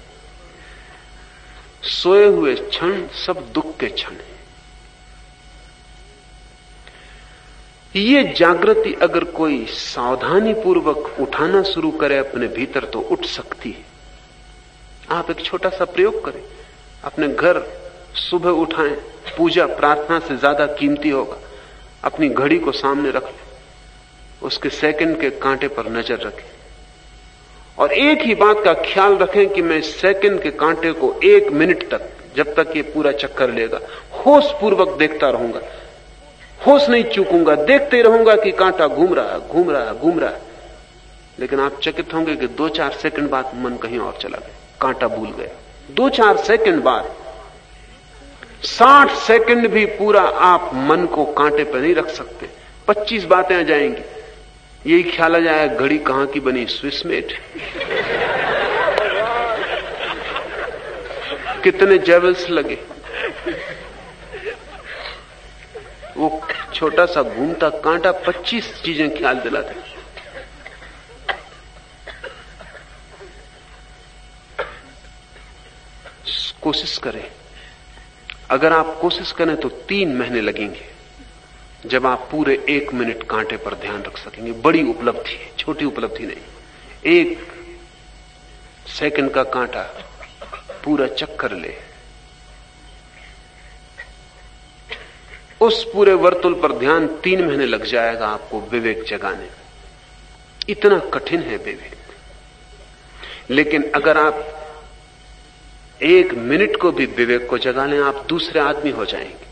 सोए हुए क्षण सब दुख के क्षण है। ये जागृति अगर कोई सावधानी पूर्वक उठाना शुरू करे अपने भीतर तो उठ सकती है। आप एक छोटा सा प्रयोग करें, अपने घर सुबह उठाएं, पूजा प्रार्थना से ज्यादा कीमती होगा। अपनी घड़ी को सामने रख लें, उसके सेकंड के कांटे पर नजर रखें और एक ही बात का ख्याल रखें कि मैं सेकंड के कांटे को 1 मिनट तक, जब तक ये पूरा चक्कर लेगा, होश पूर्वक देखता रहूंगा, होश नहीं चूकूंगा, देखते रहूंगा कि कांटा घूम रहा है, घूम रहा है, घूम रहा है। लेकिन आप चकित होंगे कि 2-4 सेकंड बाद मन कहीं और चला गया, कांटा भूल गया। 2-4 सेकंड बाद, 60 सेकंड भी पूरा आप मन को कांटे पर नहीं रख सकते। 25 बातें आ जाएंगी, यही ख्याल आ जाए घड़ी कहां की बनी, स्विस मेड, कितने जेवल्स लगे, वो छोटा सा घूमता कांटा 25 चीजें ख्याल दिलाते। कोशिश करें, अगर आप कोशिश करें तो 3 महीने लगेंगे जब आप पूरे 1 मिनट कांटे पर ध्यान रख सकेंगे। बड़ी उपलब्धि है, छोटी उपलब्धि नहीं। 1 सेकंड का कांटा पूरा चक्कर ले, उस पूरे वर्तुल पर ध्यान 3 महीने लग जाएगा आपको विवेक जगाने में। इतना कठिन है विवेक। लेकिन अगर आप 1 मिनट को भी विवेक को जगा लें, आप दूसरे आदमी हो जाएंगे।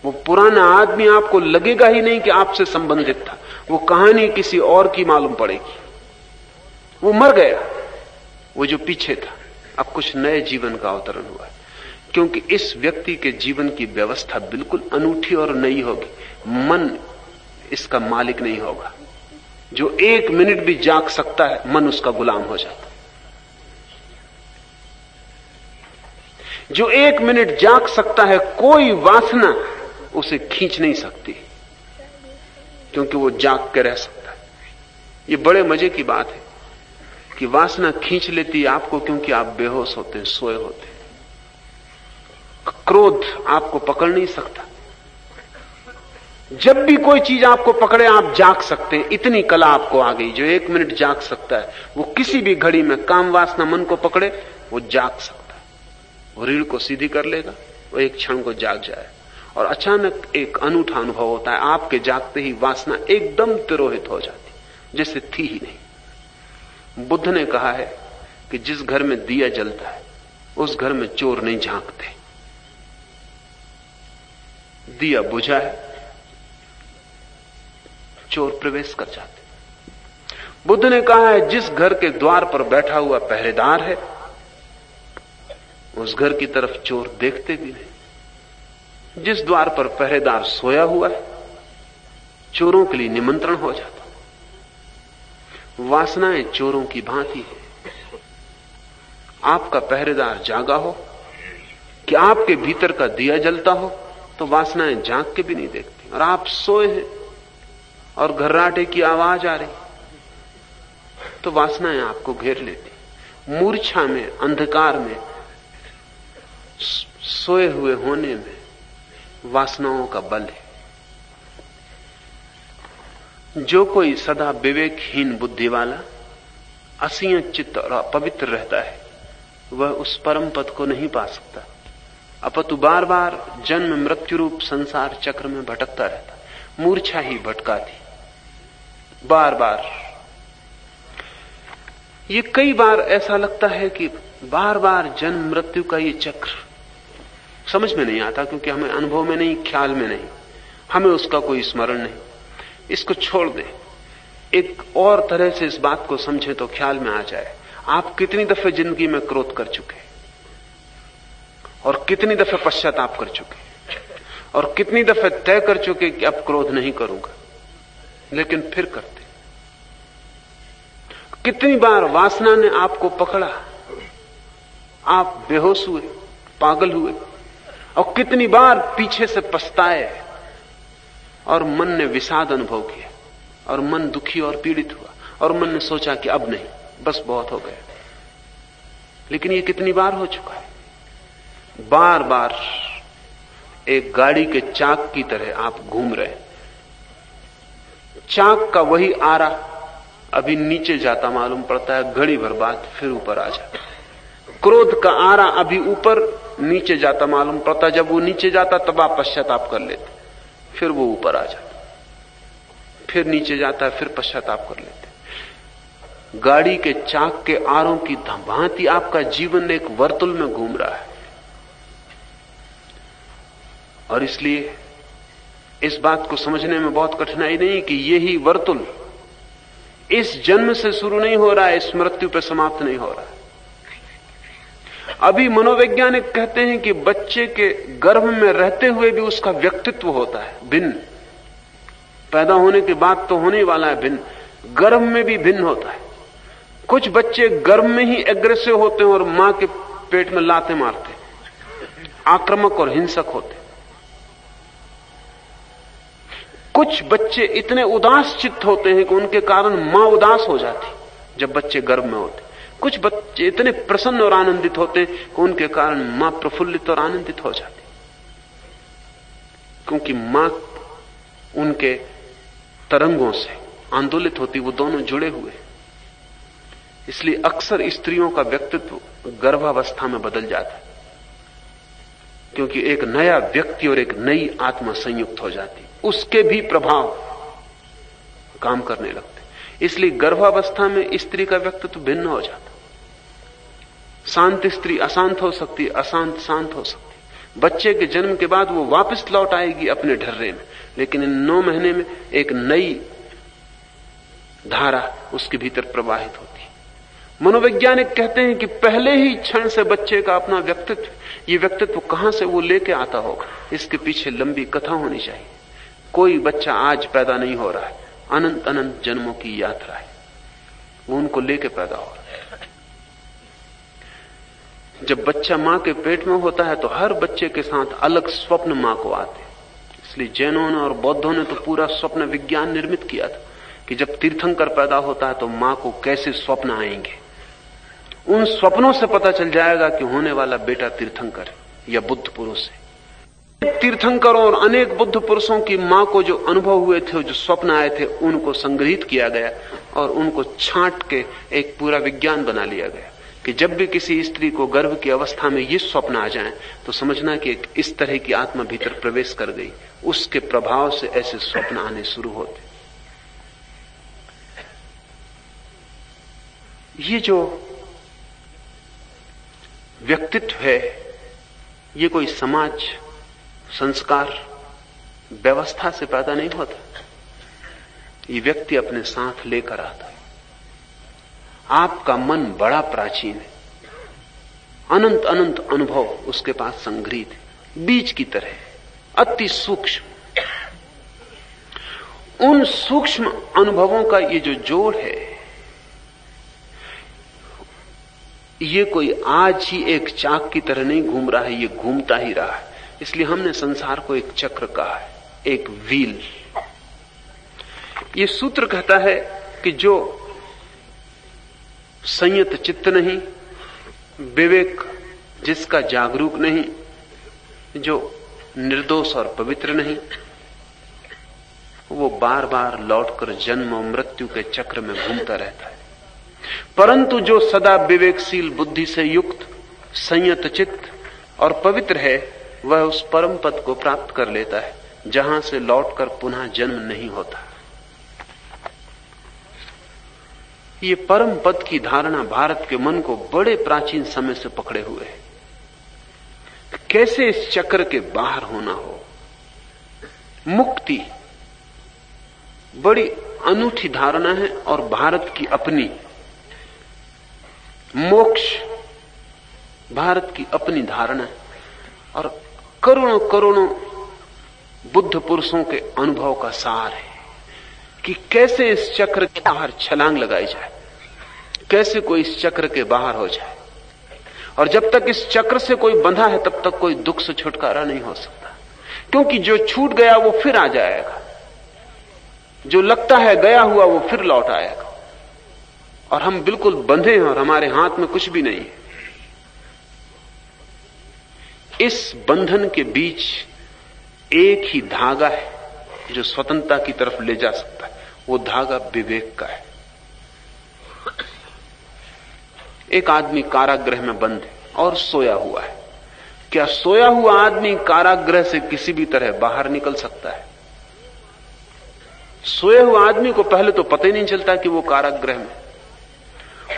वो पुराना आदमी आपको लगेगा ही नहीं कि आपसे संबंधित था, वो कहानी किसी और की मालूम पड़ेगी। वो मर गया, वो जो पीछे था, अब कुछ नए जीवन का अवतरण हुआ है। क्योंकि इस व्यक्ति के जीवन की व्यवस्था बिल्कुल अनूठी और नई होगी। मन इसका मालिक नहीं होगा। जो 1 मिनट भी जाग सकता है, मन उसका गुलाम हो जाता है। जो 1 मिनट जाग सकता है, कोई वासना उसे खींच नहीं सकती, क्योंकि वो जाग के रह सकता है। ये बड़े मजे की बात है कि वासना खींच लेती है आपको, क्योंकि आप बेहोश होते हैं, सोए होते हैं। क्रोध आपको पकड़ नहीं सकता। जब भी कोई चीज आपको पकड़े, आप जाग सकते हैं। इतनी कला आपको आ गई। जो 1 मिनट जाग सकता है, वो किसी भी घड़ी में काम वासना मन को पकड़े, वो जाग सकता है। वो रीढ़ को सीधी कर लेगा, वो एक क्षण को जाग जाए। और अचानक एक अनूठा अनुभव होता है, आपके जागते ही वासना एकदम तिरोहित हो जाती, जैसे थी ही नहीं। बुद्ध ने कहा है कि जिस घर में दिया जलता है उस घर में चोर नहीं झांकते। दिया बुझा है, चोर प्रवेश कर जाते। बुद्ध ने कहा है जिस घर के द्वार पर बैठा हुआ पहरेदार है उस घर की तरफ चोर देखते भी नहीं। जिस द्वार पर पहरेदार सोया हुआ है चोरों के लिए निमंत्रण हो जाता। वासनाएं चोरों की भांति है। आपका पहरेदार जागा हो कि आपके भीतर का दिया जलता हो तो वासनाएं जाग के भी नहीं देखती, और आप सोए हैं और घर्राटे की आवाज आ रही तो वासनाएं आपको घेर लेती। मूर्छा में, अंधकार में, सोए हुए होने में वासनाओं का बल है। जो कोई सदा विवेकहीन बुद्धि वाला, असीय चित्त और अपवित्र रहता है वह उस परम पद को नहीं पा सकता। अपितु बार बार जन्म मृत्यु रूप संसार चक्र में भटकता रहता। मूर्छा ही भटकाती बार बार। ये कई बार ऐसा लगता है कि बार बार जन्म मृत्यु का ये चक्र समझ में नहीं आता, क्योंकि हमें अनुभव में नहीं, ख्याल में नहीं, हमें उसका कोई स्मरण नहीं। इसको छोड़ दें, एक और तरह से इस बात को समझें तो ख्याल में आ जाए। आप कितनी दफे जिंदगी में क्रोध कर चुके और कितनी दफे पश्चाताप कर चुके और कितनी दफे तय कर चुके कि अब क्रोध नहीं करूंगा, लेकिन फिर करते। कितनी बार वासना ने आपको पकड़ा, आप बेहोश हुए, पागल हुए, और कितनी बार पीछे से पछताए और मन ने विषाद अनुभव किया और मन दुखी और पीड़ित हुआ और मन ने सोचा कि अब नहीं, बस बहुत हो गया। लेकिन ये कितनी बार हो चुका है। बार बार एक गाड़ी के चाक की तरह आप घूम रहे। चाक का वही आरा अभी नीचे जाता मालूम पड़ता है, घड़ी भर बाद फिर ऊपर आ जाता। क्रोध का आरा अभी ऊपर नीचे जाता मालूम पड़ता, जब वो नीचे जाता तब आप पश्चाताप कर लेते, फिर वो ऊपर आ जाता, फिर नीचे जाता है, फिर पश्चाताप कर लेते। गाड़ी के चाक के आरों की भांति आपका जीवन एक वर्तुल में घूम रहा है। और इसलिए इस बात को समझने में बहुत कठिनाई नहीं कि यही वर्तुल इस जन्म से शुरू नहीं हो रहा है, इस मृत्यु पर समाप्त नहीं हो रहा है। अभी मनोवैज्ञानिक कहते हैं कि बच्चे के गर्भ में रहते हुए भी उसका व्यक्तित्व होता है भिन्न। पैदा होने के बाद तो होने वाला है भिन्न, गर्भ में भी भिन्न होता है। कुछ बच्चे गर्भ में ही एग्रेसिव होते हैं और मां के पेट में लाते मारते, आक्रामक और हिंसक होते। कुछ बच्चे इतने उदास चित्त होते हैं कि उनके कारण मां उदास हो जाती जब बच्चे गर्भ में होते। कुछ बच्चे इतने प्रसन्न और आनंदित होते हैं कि उनके कारण मां प्रफुल्लित और आनंदित हो जाती, क्योंकि मां उनके तरंगों से आंदोलित होती, वो दोनों जुड़े हुए। इसलिए अक्सर स्त्रियों का व्यक्तित्व गर्भावस्था में बदल जाता है, क्योंकि एक नया व्यक्ति और एक नई आत्मा संयुक्त हो जाती, उसके भी प्रभाव काम करने लगते। इसलिए गर्भावस्था में स्त्री का व्यक्तित्व भिन्न हो जाता। शांत स्त्री अशांत हो सकती, अशांत शांत हो सकती। बच्चे के जन्म के बाद वो वापस लौट आएगी अपने ढर्रे में, लेकिन इन 9 महीने में एक नई धारा उसके भीतर प्रवाहित होती है। मनोवैज्ञानिक कहते हैं कि पहले ही क्षण से बच्चे का अपना व्यक्तित्व, ये व्यक्तित्व कहां से वो लेके आता होगा, इसके पीछे लंबी कथा होनी चाहिए। कोई बच्चा आज पैदा नहीं हो रहा है, अनंत अनंत जन्मों की यात्रा है, वो उनको लेके पैदा हो रहा है। जब बच्चा मां के पेट में होता है तो हर बच्चे के साथ अलग स्वप्न मां को आते हैं। इसलिए जैनों ने और बौद्धों ने तो पूरा स्वप्न विज्ञान निर्मित किया था कि जब तीर्थंकर पैदा होता है तो मां को कैसे स्वप्न आएंगे। उन स्वप्नों से पता चल जाएगा कि होने वाला बेटा तीर्थंकर है या बुद्ध पुरुष है। तीर्थंकरों और अनेक बुद्ध पुरुषों की मां को जो अनुभव हुए थे, जो स्वप्न आए थे, उनको संग्रहित किया गया और उनको छांट के एक पूरा विज्ञान बना लिया गया कि जब भी किसी स्त्री को गर्भ की अवस्था में ये स्वप्न आ जाएं तो समझना कि एक इस तरह की आत्मा भीतर प्रवेश कर गई, उसके प्रभाव से ऐसे स्वप्न आने शुरू होते। ये जो व्यक्तित्व है, ये कोई समाज, संस्कार, व्यवस्था से पैदा नहीं होता। ये व्यक्ति अपने साथ लेकर आता है। आपका मन बड़ा प्राचीन है, अनंत अनंत अनुभव उसके पास संग्रहित है, बीज की तरह अति सूक्ष्म। उन सूक्ष्म अनुभवों का ये जो जोड़ है, ये कोई आज ही एक चाक की तरह नहीं घूम रहा है, ये घूमता ही रहा है। इसलिए हमने संसार को एक चक्र कहा है, एक व्हील। ये सूत्र कहता है कि जो संयत चित्त नहीं, विवेक जिसका जागरूक नहीं, जो निर्दोष और पवित्र नहीं, वो बार बार लौटकर जन्म और मृत्यु के चक्र में घूमता रहता है। परंतु जो सदा विवेकशील बुद्धि से युक्त, संयत चित्त और पवित्र है, वह उस परम पद को प्राप्त कर लेता है जहां से लौटकर पुनः जन्म नहीं होता। ये परम पद की धारणा भारत के मन को बड़े प्राचीन समय से पकड़े हुए है। कैसे इस चक्र के बाहर होना हो। मुक्ति बड़ी अनूठी धारणा है और भारत की अपनी। मोक्ष भारत की अपनी धारणा है और करोड़ों करोड़ों बुद्ध पुरुषों के अनुभव का सार है कि कैसे इस चक्र के बाहर छलांग लगाई जाए, कैसे कोई इस चक्र के बाहर हो जाए। और जब तक इस चक्र से कोई बंधा है तब तक कोई दुख से छुटकारा नहीं हो सकता, क्योंकि जो छूट गया वो फिर आ जाएगा, जो लगता है गया हुआ वो फिर लौट आएगा। और हम बिल्कुल बंधे हैं और हमारे हाथ में कुछ भी नहीं है। इस बंधन के बीच एक ही धागा है जो स्वतंत्रता की तरफ ले जा सकता है, वो धागा विवेक का है। एक आदमी कारागृह में बंद है और सोया हुआ है। क्या सोया हुआ आदमी कारागृह से किसी भी तरह बाहर निकल सकता है? सोए हुए आदमी को पहले तो पता ही नहीं चलता कि वो कारागृह में,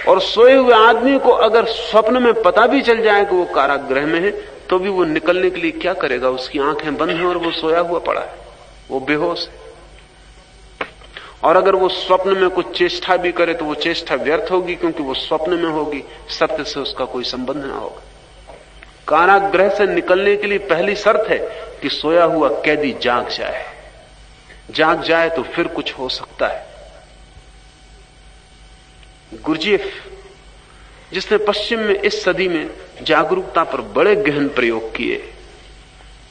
और सोए हुए आदमी को अगर स्वप्न में पता भी चल जाए कि वो कारागृह में है तो भी वो निकलने के लिए क्या करेगा? उसकी आंखें बंद हैं और वो सोया हुआ पड़ा है, वो बेहोश है। और अगर वो स्वप्न में कुछ चेष्टा भी करे तो वो चेष्टा व्यर्थ होगी, क्योंकि वो स्वप्न में होगी, सत्य से उसका कोई संबंध ना होगा। कारागृह से निकलने के लिए पहली शर्त है कि सोया हुआ कैदी जाग जाए। जाग जाए तो फिर कुछ हो सकता है। गुरजीएफ, जिसने पश्चिम में इस सदी में जागरूकता पर बड़े गहन प्रयोग किए,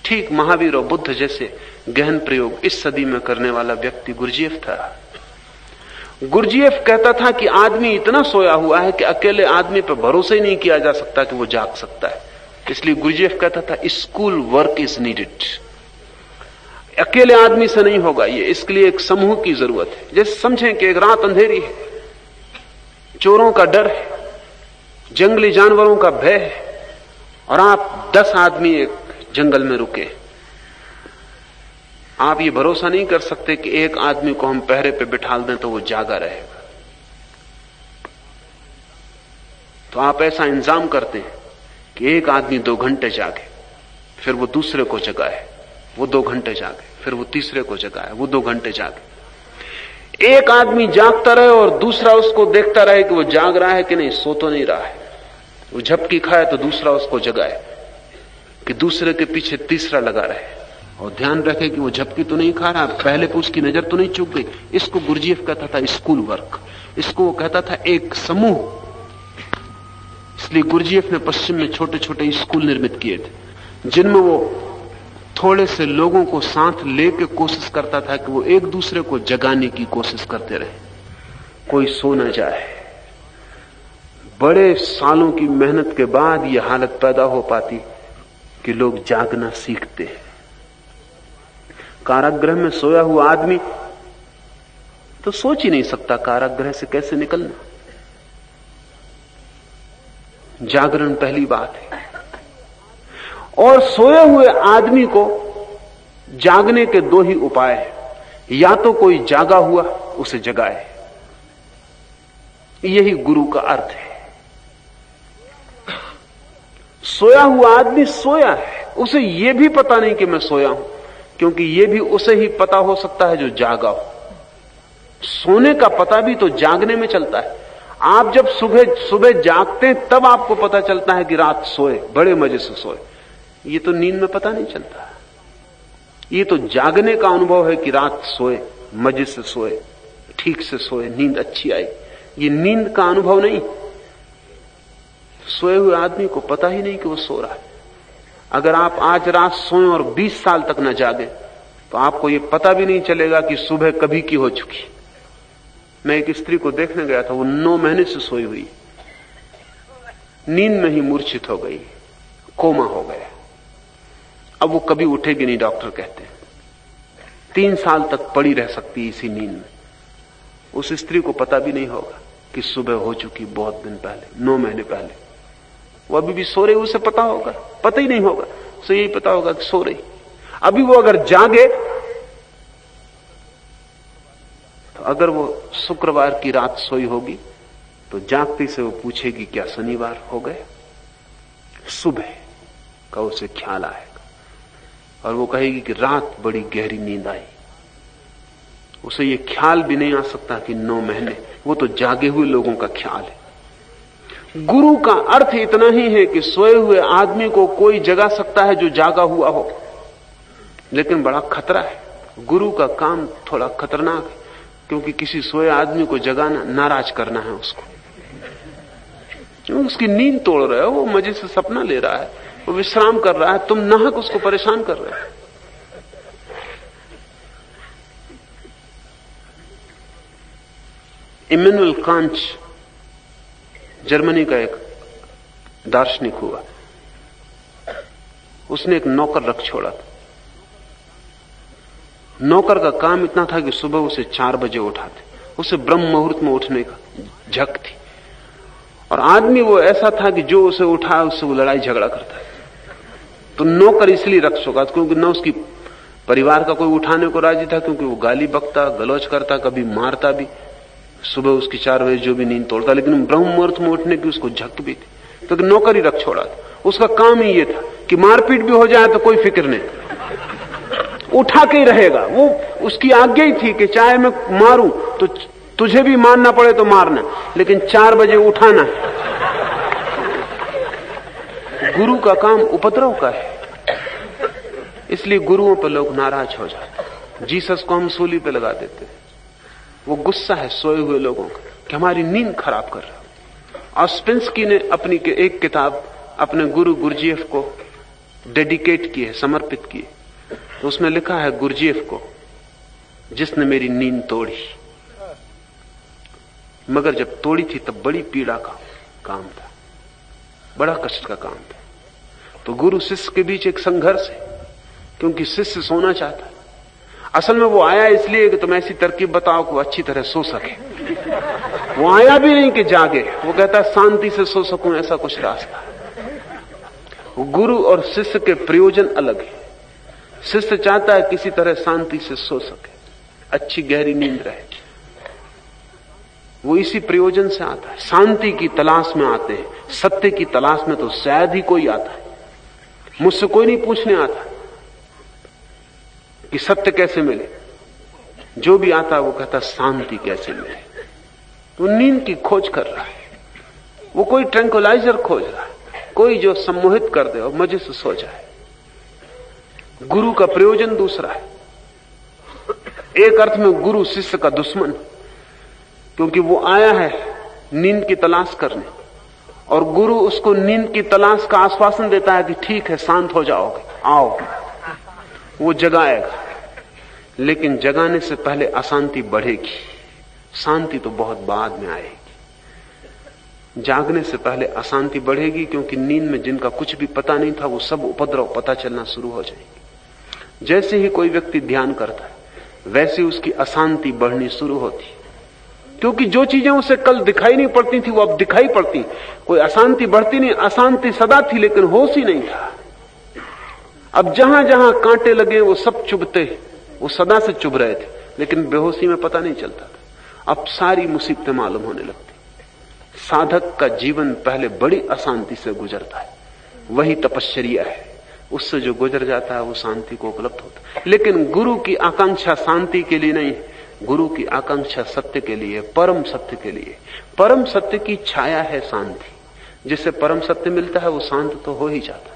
ठीक महावीर और बुद्ध जैसे गहन प्रयोग इस सदी में करने वाला व्यक्ति गुरजीएफ था। गुरजीएफ कहता था कि आदमी इतना सोया हुआ है कि अकेले आदमी पर भरोसा ही नहीं किया जा सकता कि वो जाग सकता है। इसलिए गुरजीएफ कहता था स्कूल वर्क इज नीडेड। अकेले आदमी से नहीं होगा ये, इसके लिए एक समूह की जरूरत है। जैसे समझें कि एक रात अंधेरी है, चोरों का डर है, जंगली जानवरों का भय है, और आप 10 आदमी एक जंगल में रुके। आप ये भरोसा नहीं कर सकते कि एक आदमी को हम पहरे पे बिठाल दें तो वो जागा रहेगा। तो आप ऐसा इंतजाम करते हैं कि एक आदमी 2 घंटे जागे, फिर वो दूसरे को जगाए, वो 2 घंटे जागे, फिर वो तीसरे को जगाए, वो 2 घंटे जागे। एक आदमी जागता रहे और दूसरा उसको देखता रहे कि वो जाग रहा है कि नहीं, सो तो नहीं रहा है। वो झपकी खाए तो दूसरा उसको जगाए, कि दूसरे के पीछे तीसरा लगा रहे और ध्यान रखे कि वो झपकी तो नहीं खा रहा, पहले पे उसकी नजर तो नहीं चूक गई। इसको गुरजीएफ कहता था स्कूल वर्क, इसको वो कहता था एक समूह। इसलिए गुरजीएफ ने पश्चिम में छोटे छोटे स्कूल निर्मित किए थे, जिनमें वो थोड़े से लोगों को साथ लेके कोशिश करता था कि वो एक दूसरे को जगाने की कोशिश करते रहे, कोई सो न जाए। बड़े सालों की मेहनत के बाद यह हालत पैदा हो पाती कि लोग जागना सीखते हैं। कारागृह में सोया हुआ आदमी तो सोच ही नहीं सकता कारागृह से कैसे निकलना। जागरण पहली बात है। और सोए हुए आदमी को जागने के 2 ही उपाय हैं। या तो कोई जागा हुआ उसे जगाए, यही गुरु का अर्थ है। सोया हुआ आदमी सोया है, उसे यह भी पता नहीं कि मैं सोया हूं, क्योंकि यह भी उसे ही पता हो सकता है जो जागा हो। सोने का पता भी तो जागने में चलता है। आप जब सुबह जागते हैं तब आपको पता चलता है कि रात सोए, बड़े मजे से सोए। ये तो नींद में पता नहीं चलता। ये तो जागने का अनुभव है कि रात सोए, मजे से सोए, ठीक से सोए, नींद अच्छी आई। ये नींद का अनुभव नहीं। सोए हुए आदमी को पता ही नहीं कि वो सो रहा है। अगर आप आज रात सोए और 20 साल तक न जागे तो आपको ये पता भी नहीं चलेगा कि सुबह कभी की हो चुकी। मैं एक स्त्री को देखने गया था, वो 9 महीने से सोई हुई, नींद में ही मूर्छित हो गई, कोमा हो गया। अब वो कभी उठेगी नहीं, डॉक्टर कहते हैं। 3 साल तक पड़ी रह सकती है इसी नींद में। उस स्त्री को पता भी नहीं होगा कि सुबह हो चुकी बहुत दिन पहले, 9 महीने पहले। वो अभी भी सो रही, उसे पता होगा? पता ही नहीं होगा, उसे यही पता होगा कि सो रही। अभी वो अगर जागे तो अगर वो शुक्रवार की रात सोई होगी तो जागती से वो पूछेगी क्या शनिवार हो गए? सुबह का उसे ख्याल आएगा और वो कहेगी कि रात बड़ी गहरी नींद आई। उसे ये ख्याल भी नहीं आ सकता कि 9 महीने, वो तो जागे हुए लोगों का ख्याल है। गुरु का अर्थ इतना ही है कि सोए हुए आदमी को कोई जगा सकता है जो जागा हुआ हो, लेकिन बड़ा खतरा है। गुरु का काम थोड़ा खतरनाक है, क्योंकि किसी सोए आदमी को जगाना, नाराज करना है उसको। उसकी नींद तोड़ रहे हो, वो मजे से सपना ले रहा है, वो विश्राम कर रहा है, तुम नाहक उसको परेशान कर रहे हो। इमैनुअल कांट जर्मनी का एक दार्शनिक हुआ। उसने एक नौकर रख छोड़ा था। नौकर का काम इतना था कि सुबह उसे 4 बजे उठाते, उसे ब्रह्म मुहूर्त में उठने का झक थी। और आदमी वो ऐसा था कि जो उसे उठाए उससे वो लड़ाई झगड़ा करता है। तो नौकर इसलिए रख छोड़ा क्योंकि न उसकी परिवार का कोई उठाने को राजी था, क्योंकि वो गाली बकता, गलौज करता, कभी मारता भी। सुबह उसकी 4 बजे जो भी नींद तोड़ता, लेकिन ब्रह्म मुहूर्त में उठने की उसको झक भी थी। तो नौकर ही रख छोड़ा था। उसका काम ही ये था कि मारपीट भी हो जाए तो कोई फिक्र नहीं, उठा के ही रहेगा। वो उसकी आज्ञा ही थी कि चाहे मैं मारूं तो तुझे भी मारना पड़े तो मारना, लेकिन 4 बजे उठाना है। गुरु का काम उपद्रव का है, इसलिए गुरुओं पर लोग नाराज हो जाते। जीसस को हम सूली पे लगा देते हैं। वो गुस्सा है सोए हुए लोगों का कि हमारी नींद खराब कर रहा। ऑस्पेंस्की ने अपनी एक किताब अपने गुरु गुरजीएफ को डेडिकेट की है, समर्पित की है। तो उसमें लिखा है गुरजीएफ को, जिसने मेरी नींद तोड़ी, मगर जब तोड़ी थी तब बड़ी पीड़ा का काम था, बड़ा कष्ट का काम था। तो गुरु शिष्य के बीच एक संघर्ष है, क्योंकि शिष्य सोना चाहता है। असल में वो आया इसलिए कि तुम ऐसी तरकीब बताओ कि वो अच्छी तरह सो सके। वो आया भी नहीं कि जागे, वो कहता शांति से सो सकूं, ऐसा कुछ रास्ता। गुरु और शिष्य के प्रयोजन अलग है। शिष्य चाहता है किसी तरह शांति से सो सके, अच्छी गहरी नींद रहे। वो इसी प्रयोजन से आता है, शांति की तलाश में आते हैं। सत्य की तलाश में तो शायद ही कोई आता है। मुझसे कोई नहीं पूछने आता कि सत्य कैसे मिले। जो भी आता है वो कहता शांति कैसे मिले। वो नींद की खोज कर रहा है, वो कोई ट्रैंक्विलाइजर खोज रहा है, कोई जो सम्मोहित कर दे और मजे से सो जाए। गुरु का प्रयोजन दूसरा है। एक अर्थ में गुरु शिष्य का दुश्मन, क्योंकि वो आया है नींद की तलाश करने, और गुरु उसको नींद की तलाश का आश्वासन देता है कि ठीक है, शांत हो जाओगे, आओ। वो जगाएगा, लेकिन जगाने से पहले अशांति बढ़ेगी। शांति तो बहुत बाद में आएगी। जागने से पहले अशांति बढ़ेगी, क्योंकि नींद में जिनका कुछ भी पता नहीं था वो सब उपद्रव पता चलना शुरू हो जाएंगे। जैसे ही कोई व्यक्ति ध्यान करता है वैसे उसकी अशांति बढ़नी शुरू होती, क्योंकि जो चीजें उसे कल दिखाई नहीं पड़ती थी वो अब दिखाई पड़ती। कोई अशांति बढ़ती नहीं, अशांति सदा थी लेकिन होश ही नहीं था। अब जहां जहां कांटे लगे वो सब चुभते, वो सदा से चुभ रहे थे, लेकिन बेहोशी में पता नहीं चलता था। अब सारी मुसीबतें मालूम होने लगती। साधक का जीवन पहले बड़ी अशांति से गुजरता है, वही तपश्चर्या है। उससे जो गुजर जाता है वो शांति को उपलब्ध होता है। लेकिन गुरु की आकांक्षा शांति के लिए नहीं, गुरु की आकांक्षा सत्य के लिए, परम सत्य के लिए। परम सत्य की छाया है शांति। जिसे परम सत्य मिलता है वो शांत तो हो ही जाता है।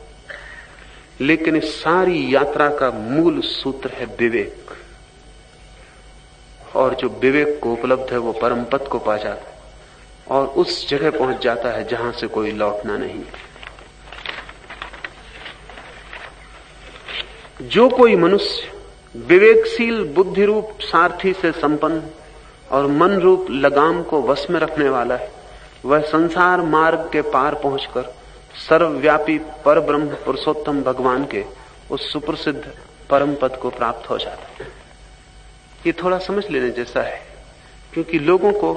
लेकिन इस सारी यात्रा का मूल सूत्र है विवेक, और जो विवेक को उपलब्ध है वो परम पद को पा जाता है और उस जगह पहुंच जाता है जहां से कोई लौटना नहीं। जो कोई मनुष्य विवेकशील बुद्धि रूप सारथी से संपन्न और मन रूप लगाम को वश में रखने वाला है, वह संसार मार्ग के पार पहुंचकर सर्वव्यापी पर ब्रह्म पुरुषोत्तम भगवान के उस सुप्रसिद्ध परम पद को प्राप्त हो जाता है। ये थोड़ा समझ लेने जैसा है, क्योंकि लोगों को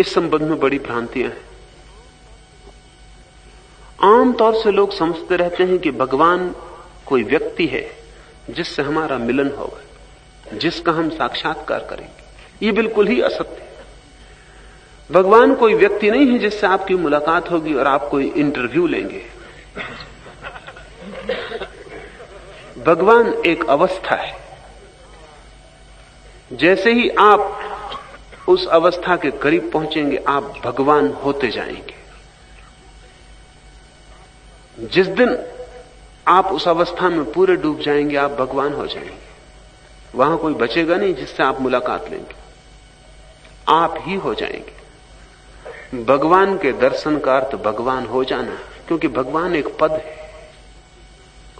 इस संबंध में बड़ी भ्रांतियां हैं। आमतौर से लोग समझते रहते हैं कि भगवान कोई व्यक्ति है जिससे हमारा मिलन होगा, जिसका हम साक्षात्कार करेंगे। ये बिल्कुल ही असत्य है। भगवान कोई व्यक्ति नहीं है जिससे आपकी मुलाकात होगी और आप कोई इंटरव्यू लेंगे। भगवान एक अवस्था है। जैसे ही आप उस अवस्था के करीब पहुंचेंगे आप भगवान होते जाएंगे। जिस दिन आप उस अवस्था में पूरे डूब जाएंगे आप भगवान हो जाएंगे। वहां कोई बचेगा नहीं जिससे आप मुलाकात लेंगे, आप ही हो जाएंगे। भगवान के दर्शन का अर्थ भगवान हो जाना, क्योंकि भगवान एक पद है,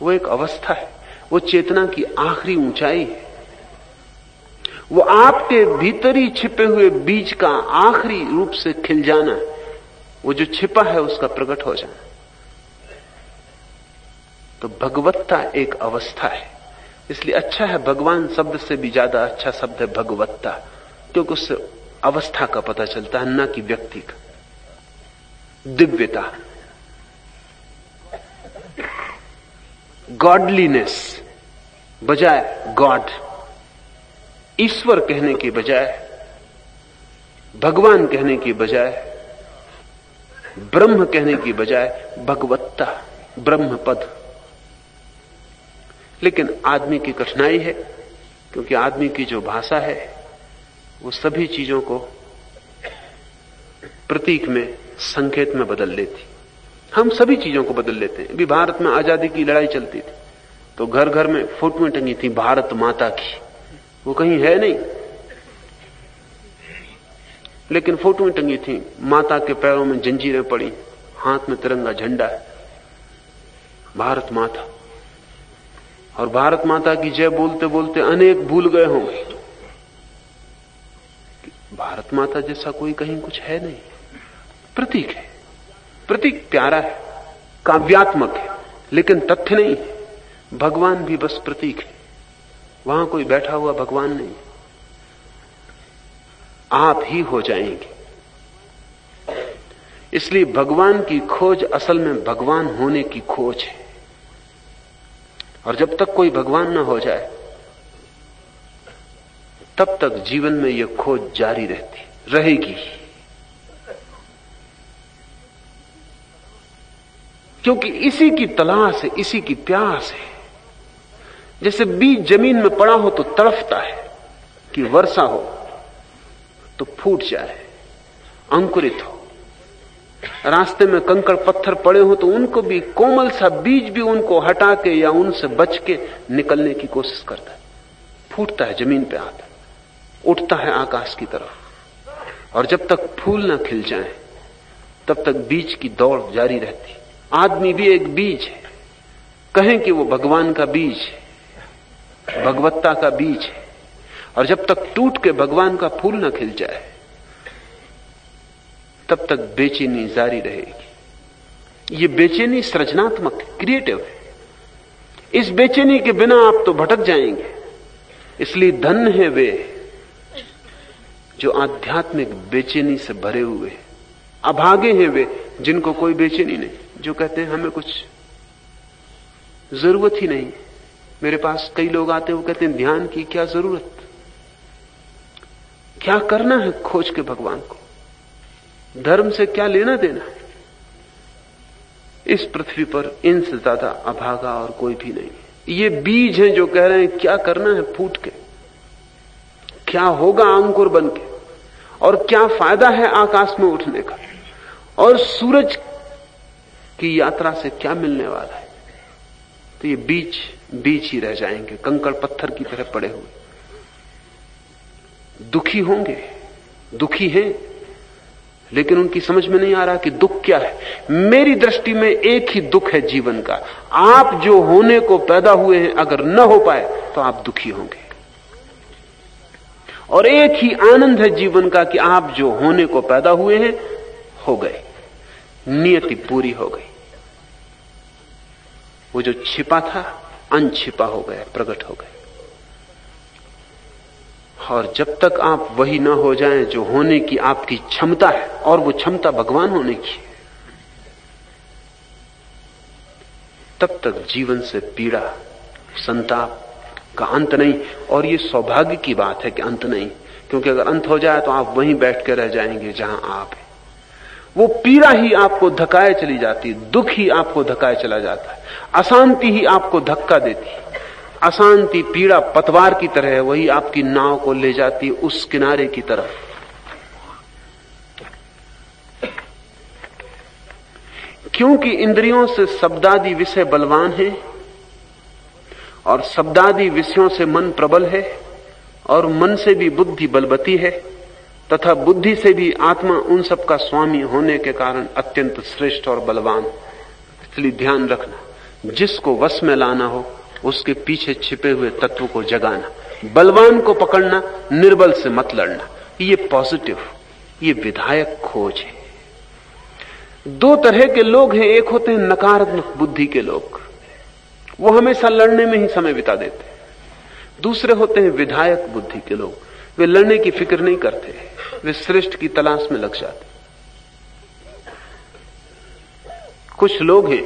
वो एक अवस्था है, वो चेतना की आखिरी ऊंचाई है, वो आपके भीतर ही छिपे हुए बीज का आखिरी रूप से खिल जाना, वो जो छिपा है उसका प्रकट हो जाना। तो भगवत्ता एक अवस्था है। इसलिए अच्छा है, भगवान शब्द से भी ज्यादा अच्छा शब्द है भगवत्ता, क्योंकि उससे अवस्था का पता चलता है, न कि व्यक्ति का। दिव्यता, गॉडलीनेस बजाय गॉड, ईश्वर कहने की बजाय, भगवान कहने की बजाय, ब्रह्म कहने की बजाय भगवत्ता, ब्रह्म पद। लेकिन आदमी की कठिनाई है, क्योंकि आदमी की जो भाषा है वो सभी चीजों को प्रतीक में, संकेत में बदल लेती। हम सभी चीजों को बदल लेते हैं। अभी भारत में आजादी की लड़ाई चलती थी तो घर घर में फोटोएं टंगी थी भारत माता की, वो कहीं है नहीं, लेकिन फोटोएं टंगी थी। माता के पैरों में जंजीरें पड़ी, हाथ में तिरंगा झंडा है, भारत माता। और भारत माता की जय बोलते बोलते अनेक भूल गए होंगे भारत माता जैसा कोई कहीं कुछ है नहीं। प्रतीक है, प्रतीक प्यारा है, काव्यात्मक है, लेकिन तथ्य नहीं है। भगवान भी बस प्रतीक है, वहां कोई बैठा हुआ भगवान नहीं। आप ही हो जाएंगे। इसलिए भगवान की खोज असल में भगवान होने की खोज है। और जब तक कोई भगवान ना हो जाए तब तक जीवन में यह खोज जारी रहेगी, क्योंकि इसी की तलाश है, इसी की प्यास है। जैसे बीज जमीन में पड़ा हो तो तड़फता है कि वर्षा हो तो फूट जाए, अंकुरित हो। रास्ते में कंकड़ पत्थर पड़े हो तो उनको भी, कोमल सा बीज भी उनको हटा के या उनसे बच के निकलने की कोशिश करता है, फूटता है, जमीन पे आता है, उठता है आकाश की तरफ। और जब तक फूल ना खिल जाए तब तक बीज की दौड़ जारी रहती। आदमी भी एक बीज है, कहें कि वो भगवान का बीज है, भगवत्ता का बीज है। और जब तक टूट के भगवान का फूल ना खिल जाए तब तक बेचैनी जारी रहेगी। ये बेचैनी सृजनात्मक है, क्रिएटिव है। इस बेचैनी के बिना आप तो भटक जाएंगे। इसलिए धन्य है वे जो आध्यात्मिक बेचैनी से भरे हुए हैं। अभागे हैं वे जिनको कोई बेचैनी नहीं, जो कहते हैं हमें कुछ जरूरत ही नहीं। मेरे पास कई लोग आते हैं, वो कहते हैं ध्यान की क्या जरूरत, क्या करना है खोज के भगवान को, धर्म से क्या लेना देना है। इस पृथ्वी पर इनसे ज्यादा अभागा और कोई भी नहीं है। ये बीज हैं जो कह रहे हैं क्या करना है फूट के, क्या होगा अंकुर बन के, और क्या फायदा है आकाश में उठने का, और सूरज की यात्रा से क्या मिलने वाला है। तो ये बीज बीज ही रह जाएंगे, कंकड़ पत्थर की तरह पड़े हुए। दुखी होंगे, दुखी हैं, लेकिन उनकी समझ में नहीं आ रहा कि दुख क्या है। मेरी दृष्टि में एक ही दुख है जीवन का, आप जो होने को पैदा हुए हैं अगर न हो पाए तो आप दुखी होंगे। और एक ही आनंद है जीवन का कि आप जो होने को पैदा हुए हैं हो गए, नियति पूरी हो गई। वो जो छिपा था अनछिपा हो गया, प्रकट हो गया। और जब तक आप वही ना हो जाएं जो होने की आपकी क्षमता है, और वो क्षमता भगवान होने की, तब तक जीवन से पीड़ा संताप का अंत नहीं। और ये सौभाग्य की बात है कि अंत नहीं, क्योंकि अगर अंत हो जाए तो आप वहीं बैठ के रह जाएंगे जहां आप हैं। वो पीड़ा ही आपको धकाए चली जाती है, दुख ही आपको धकाए चला जाता है, अशांति ही आपको धक्का देती है। अशांति पीड़ा पतवार की तरह है, वही आपकी नाव को ले जाती है उस किनारे की तरफ। क्योंकि इंद्रियों से शब्दादि विषय बलवान है, और शब्दादि विषयों से मन प्रबल है, और मन से भी बुद्धि बलवती है, तथा बुद्धि से भी आत्मा उन सब का स्वामी होने के कारण अत्यंत श्रेष्ठ और बलवान। इसलिए ध्यान रखना, जिसको वश में लाना हो उसके पीछे छिपे हुए तत्व को जगाना, बलवान को पकड़ना, निर्बल से मत लड़ना। ये पॉजिटिव, ये विधायक खोज है। दो तरह के लोग हैं, एक होते हैं नकारात्मक बुद्धि के लोग, वो हमेशा लड़ने में ही समय बिता देते हैं। दूसरे होते हैं विधायक बुद्धि के लोग, वे लड़ने की फिक्र नहीं करते, वे श्रेष्ठ की तलाश में लग जाते। कुछ लोग हैं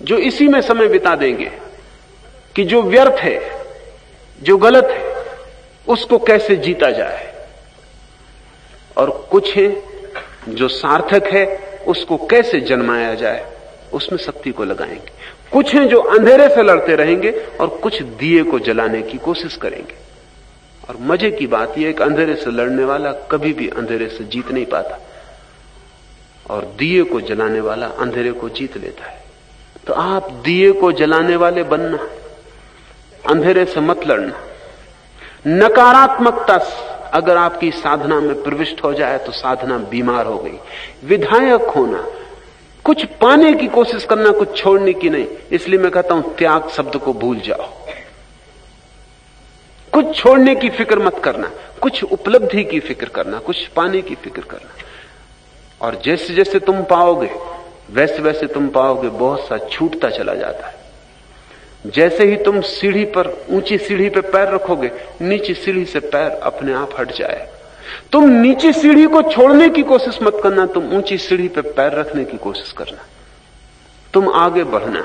जो इसी में समय बिता देंगे कि जो व्यर्थ है, जो गलत है, उसको कैसे जीता जाए। और कुछ हैं जो सार्थक है, उसको कैसे जन्माया जाए, उसमें शक्ति को लगाएंगे। कुछ हैं जो अंधेरे से लड़ते रहेंगे, और कुछ दिए को जलाने की कोशिश करेंगे। और मजे की बात यह है कि अंधेरे से लड़ने वाला कभी भी अंधेरे से जीत नहीं पाता, और दिए को जलाने वाला अंधेरे को जीत लेता है। तो आप दिए को जलाने वाले बनना, अंधेरे से मत लड़ना। नकारात्मकता अगर आपकी साधना में प्रविष्ट हो जाए तो साधना बीमार हो गई। विधायक होना, कुछ पाने की कोशिश करना, कुछ छोड़ने की नहीं। इसलिए मैं कहता हूं त्याग शब्द को भूल जाओ। कुछ छोड़ने की फिक्र मत करना, कुछ उपलब्धि की फिक्र करना, कुछ पाने की फिक्र करना। और जैसे जैसे तुम पाओगे वैसे वैसे तुम पाओगे बहुत सा छूटता चला जाता है। जैसे ही तुम सीढ़ी पर, ऊंची सीढ़ी पर पैर रखोगे, नीची सीढ़ी से पैर अपने आप हट जाए। तुम नीची सीढ़ी को छोड़ने की कोशिश मत करना, तुम ऊंची सीढ़ी पर पैर रखने की कोशिश करना। तुम आगे बढ़ना,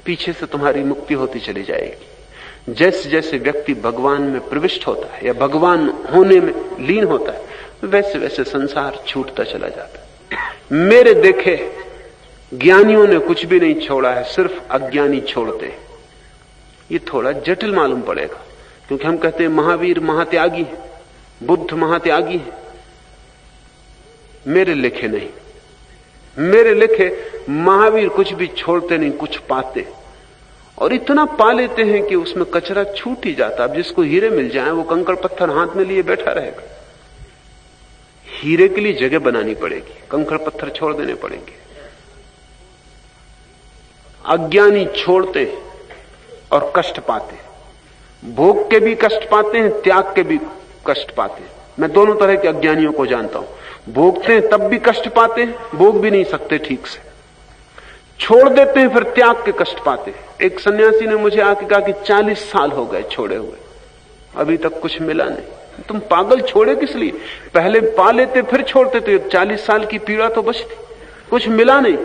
पीछे से तुम्हारी मुक्ति होती चली जाएगी। जैसे जैसे व्यक्ति भगवान में प्रविष्ट होता है या भगवान होने में लीन होता है, वैसे वैसे संसार छूटता चला जाता है। मेरे देखे ज्ञानियों ने कुछ भी नहीं छोड़ा है, सिर्फ अज्ञानी छोड़ते। ये थोड़ा जटिल मालूम पड़ेगा, क्योंकि हम कहते हैं महावीर महात्यागी है, बुद्ध महात्यागी है। मेरे लिखे नहीं, मेरे लिखे महावीर कुछ भी छोड़ते नहीं, कुछ पाते, और इतना पा लेते हैं कि उसमें कचरा छूट ही जाता। अब जिसको हीरे मिल जाए वो कंकड़ पत्थर हाथ में लिए बैठा रहेगा। हीरे के लिए जगह बनानी पड़ेगी, कंकड़ पत्थर छोड़ देने पड़ेंगे। अज्ञानी छोड़ते और कष्ट पाते, भोग के भी कष्ट पाते हैं, त्याग के भी कष्ट पाते हैं। मैं दोनों तरह के अज्ञानियों को जानता हूं। भोगते हैं तब भी कष्ट पाते हैं, भोग भी नहीं सकते ठीक से, छोड़ देते हैं फिर त्याग के कष्ट पाते हैं। एक सन्यासी ने मुझे आके कहा कि 40 साल हो गए छोड़े हुए, अभी तक कुछ मिला नहीं। तुम पागल, छोड़े किस लिए? पहले पा लेते फिर छोड़ते तो 40 साल की पीड़ा तो बचती। कुछ मिला नहीं,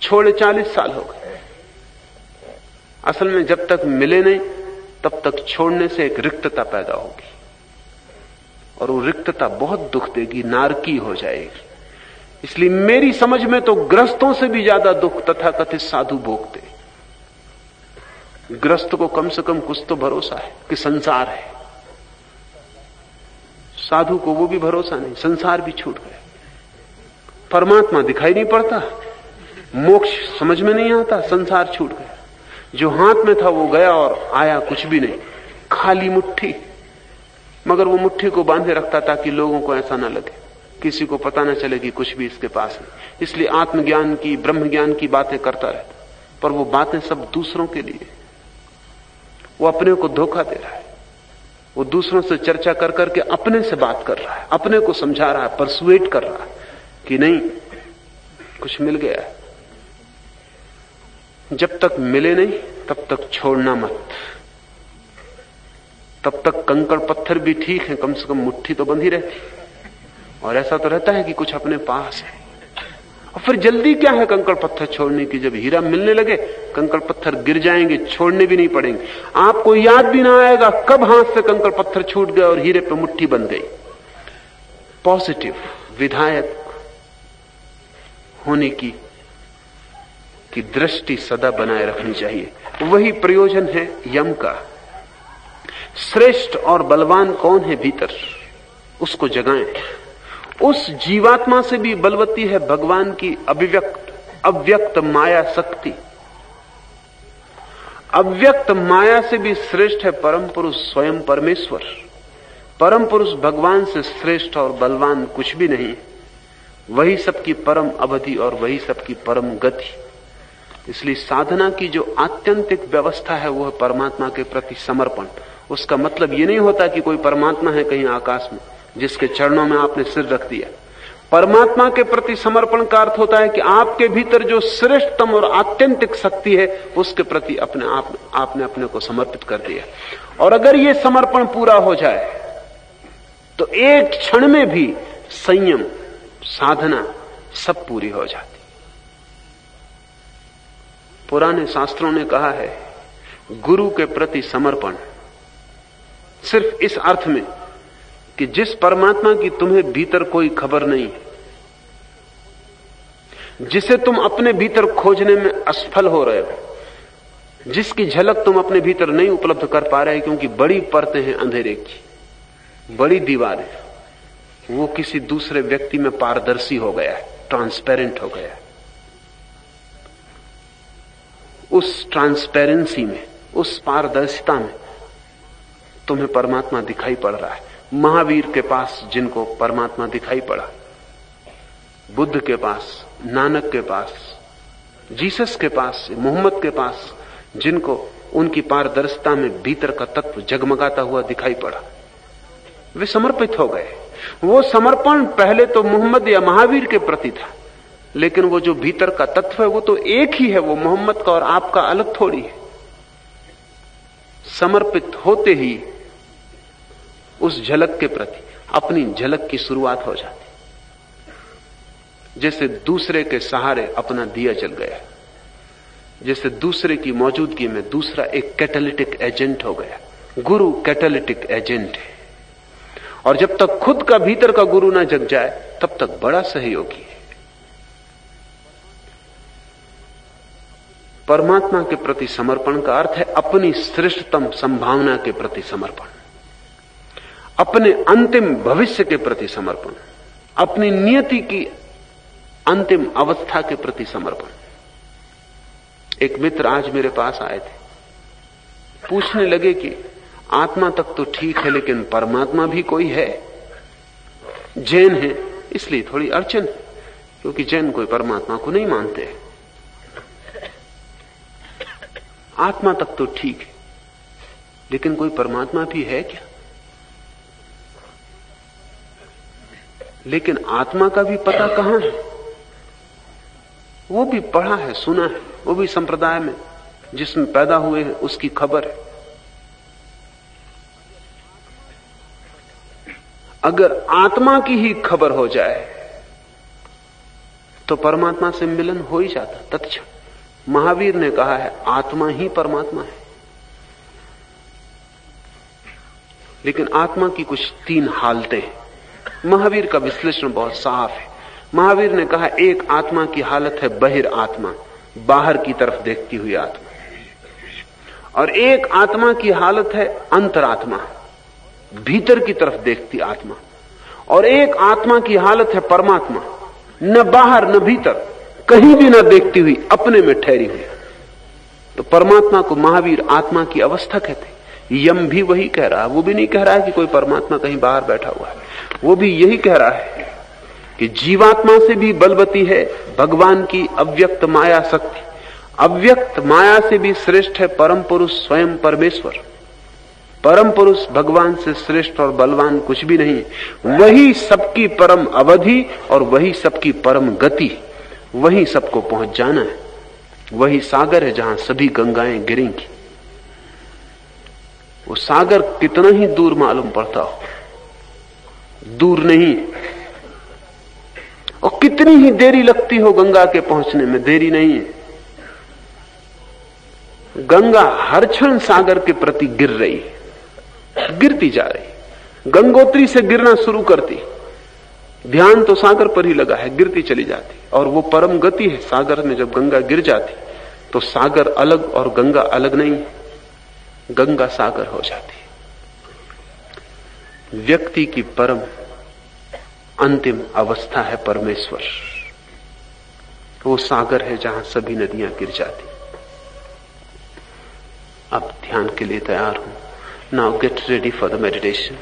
छोड़े 40 साल हो गए। असल में जब तक मिले नहीं तब तक छोड़ने से एक रिक्तता पैदा होगी, और वो रिक्तता बहुत दुख देगी, नारकी हो जाएगी। इसलिए मेरी समझ में तो ग्रस्तों से भी ज्यादा दुख तथाकथित साधु भोगते। ग्रस्त को कम से कम कुछ तो भरोसा है कि संसार है, साधु को वो भी भरोसा नहीं, संसार भी छूट गया, परमात्मा दिखाई नहीं पड़ता, मोक्ष समझ में नहीं आता, संसार छूट गया। जो हाथ में था वो गया और आया कुछ भी नहीं, खाली मुट्ठी। मगर वो मुट्ठी को बांधे रखता ताकि लोगों को ऐसा ना लगे, किसी को पता ना चले कि कुछ भी इसके पास नहीं। इसलिए आत्मज्ञान की, ब्रह्म ज्ञान की बातें करता रहता, पर वो बातें सब दूसरों के लिए। वो अपने को धोखा दे रहा है, वो दूसरों से चर्चा कर करके अपने से बात कर रहा है, अपने को समझा रहा है, परसुएट कर रहा है कि नहीं कुछ मिल गया है। जब तक मिले नहीं तब तक छोड़ना मत। तब तक कंकड़ पत्थर भी ठीक है, कम से कम मुट्ठी तो बंधी रहती, और ऐसा तो रहता है कि कुछ अपने पास है। और फिर जल्दी क्या है कंकड़ पत्थर छोड़ने की? जब हीरा मिलने लगे कंकड़ पत्थर गिर जाएंगे, छोड़ने भी नहीं पड़ेंगे, आपको याद भी ना आएगा कब हाथ से कंकड़ पत्थर छूट गए और हीरे पे मुट्ठी बन गई। पॉजिटिव, विधायक होने की दृष्टि सदा बनाए रखनी चाहिए। वही प्रयोजन है यम का। श्रेष्ठ और बलवान कौन है भीतर, उसको जगाएं। उस जीवात्मा से भी बलवती है भगवान की अव्यक्त माया शक्ति। अव्यक्त माया से भी श्रेष्ठ है परम पुरुष स्वयं परमेश्वर। परम पुरुष भगवान से श्रेष्ठ और बलवान कुछ भी नहीं। वही सबकी परम अवधि और वही सबकी परम गति। इसलिए साधना की जो आत्यंतिक व्यवस्था है वो है परमात्मा के प्रति समर्पण। उसका मतलब ये नहीं होता कि कोई परमात्मा है कहीं आकाश में जिसके चरणों में आपने सिर रख दिया। परमात्मा के प्रति समर्पण का अर्थ होता है कि आपके भीतर जो श्रेष्ठतम और आत्यंतिक शक्ति है उसके प्रति आपने अपने को समर्पित कर दिया। और अगर ये समर्पण पूरा हो जाए तो एक क्षण में भी संयम, साधना सब पूरी हो जाती। पुराने शास्त्रों ने कहा है गुरु के प्रति समर्पण सिर्फ इस अर्थ में कि जिस परमात्मा की तुम्हें भीतर कोई खबर नहीं, जिसे तुम अपने भीतर खोजने में असफल हो रहे हो, जिसकी झलक तुम अपने भीतर नहीं उपलब्ध कर पा रहे क्योंकि बड़ी परतें हैं अंधेरे की, बड़ी दीवारें, वो किसी दूसरे व्यक्ति में पारदर्शी हो गया है, ट्रांसपेरेंट हो गया है। उस ट्रांसपेरेंसी में, उस पारदर्शिता में तुम्हें परमात्मा दिखाई पड़ रहा है। महावीर के पास जिनको परमात्मा दिखाई पड़ा, बुद्ध के पास, नानक के पास, जीसस के पास, मोहम्मद के पास जिनको उनकी पारदर्शिता में भीतर का तत्व जगमगाता हुआ दिखाई पड़ा, वे समर्पित हो गए। वो समर्पण पहले तो मोहम्मद या महावीर के प्रति था, लेकिन वो जो भीतर का तत्व है वो तो एक ही है, वो मोहम्मद का और आपका अलग थोड़ी है। समर्पित होते ही उस झलक के प्रति अपनी झलक की शुरुआत हो जाती। जैसे दूसरे के सहारे अपना दिया जल गया, जैसे दूसरे की मौजूदगी में दूसरा एक कैटालिटिक एजेंट हो गया। गुरु कैटालिटिक एजेंट है, और जब तक खुद का भीतर का गुरु ना जग जाए तब तक बड़ा सहयोगी है। परमात्मा के प्रति समर्पण का अर्थ है अपनी श्रेष्ठतम संभावना के प्रति समर्पण, अपने अंतिम भविष्य के प्रति समर्पण, अपनी नियति की अंतिम अवस्था के प्रति समर्पण। एक मित्र आज मेरे पास आए थे, पूछने लगे कि आत्मा तक तो ठीक है लेकिन परमात्मा भी कोई है? जैन है इसलिए थोड़ी अड़चन, क्योंकि जैन कोई परमात्मा को नहीं मानते। आत्मा तक तो ठीक है लेकिन कोई परमात्मा भी है क्या? लेकिन आत्मा का भी पता कहां है? वो भी पढ़ा है, सुना है, वो भी संप्रदाय में जिसमें पैदा हुए हैं उसकी खबर है। अगर आत्मा की ही खबर हो जाए तो परमात्मा से मिलन हो ही जाता तत्क्षण। महावीर ने कहा है आत्मा ही परमात्मा है। लेकिन आत्मा की कुछ 3 हालतें हैं। महावीर का विश्लेषण बहुत साफ है। महावीर ने कहा एक आत्मा की हालत है बहिर आत्मा, बाहर की तरफ देखती हुई आत्मा, और एक आत्मा की हालत है अंतरात्मा, भीतर की तरफ देखती आत्मा, और एक आत्मा की हालत है परमात्मा, न बाहर न भीतर, कहीं भी न देखती हुई, अपने में ठहरी हुई। तो परमात्मा को महावीर आत्मा की अवस्था कहते। यम भी वही कह रहा है, वो भी नहीं कह रहा है कि कोई परमात्मा कहीं बाहर बैठा हुआ है, वो भी यही कह रहा है कि जीवात्मा से भी बलवती है भगवान की अव्यक्त माया शक्ति। अव्यक्त माया से भी श्रेष्ठ है परम पुरुष स्वयं परमेश्वर। परम पुरुष भगवान से श्रेष्ठ और बलवान कुछ भी नहीं। वही सबकी परम अवधि और वही सबकी परम गति, वही सबको पहुंच जाना है। वही सागर है जहां सभी गंगाएं गिरेंगी। वो सागर कितना ही दूर मालूम पड़ता हो, दूर नहीं, और कितनी ही देरी लगती हो गंगा के पहुंचने में, देरी नहीं है। गंगा हर क्षण सागर के प्रति गिर रही है, गिरती जा रही। गंगोत्री से गिरना शुरू करती, ध्यान तो सागर पर ही लगा है, गिरती चली जाती। और वो परम गति है सागर में। जब गंगा गिर जाती तो सागर अलग और गंगा अलग नहीं, गंगा सागर हो जाती। व्यक्ति की परम अंतिम अवस्था है परमेश्वर। वो सागर है जहां सभी नदियां गिर जाती। अब ध्यान के लिए तैयार हूं। Now get ready for the meditation.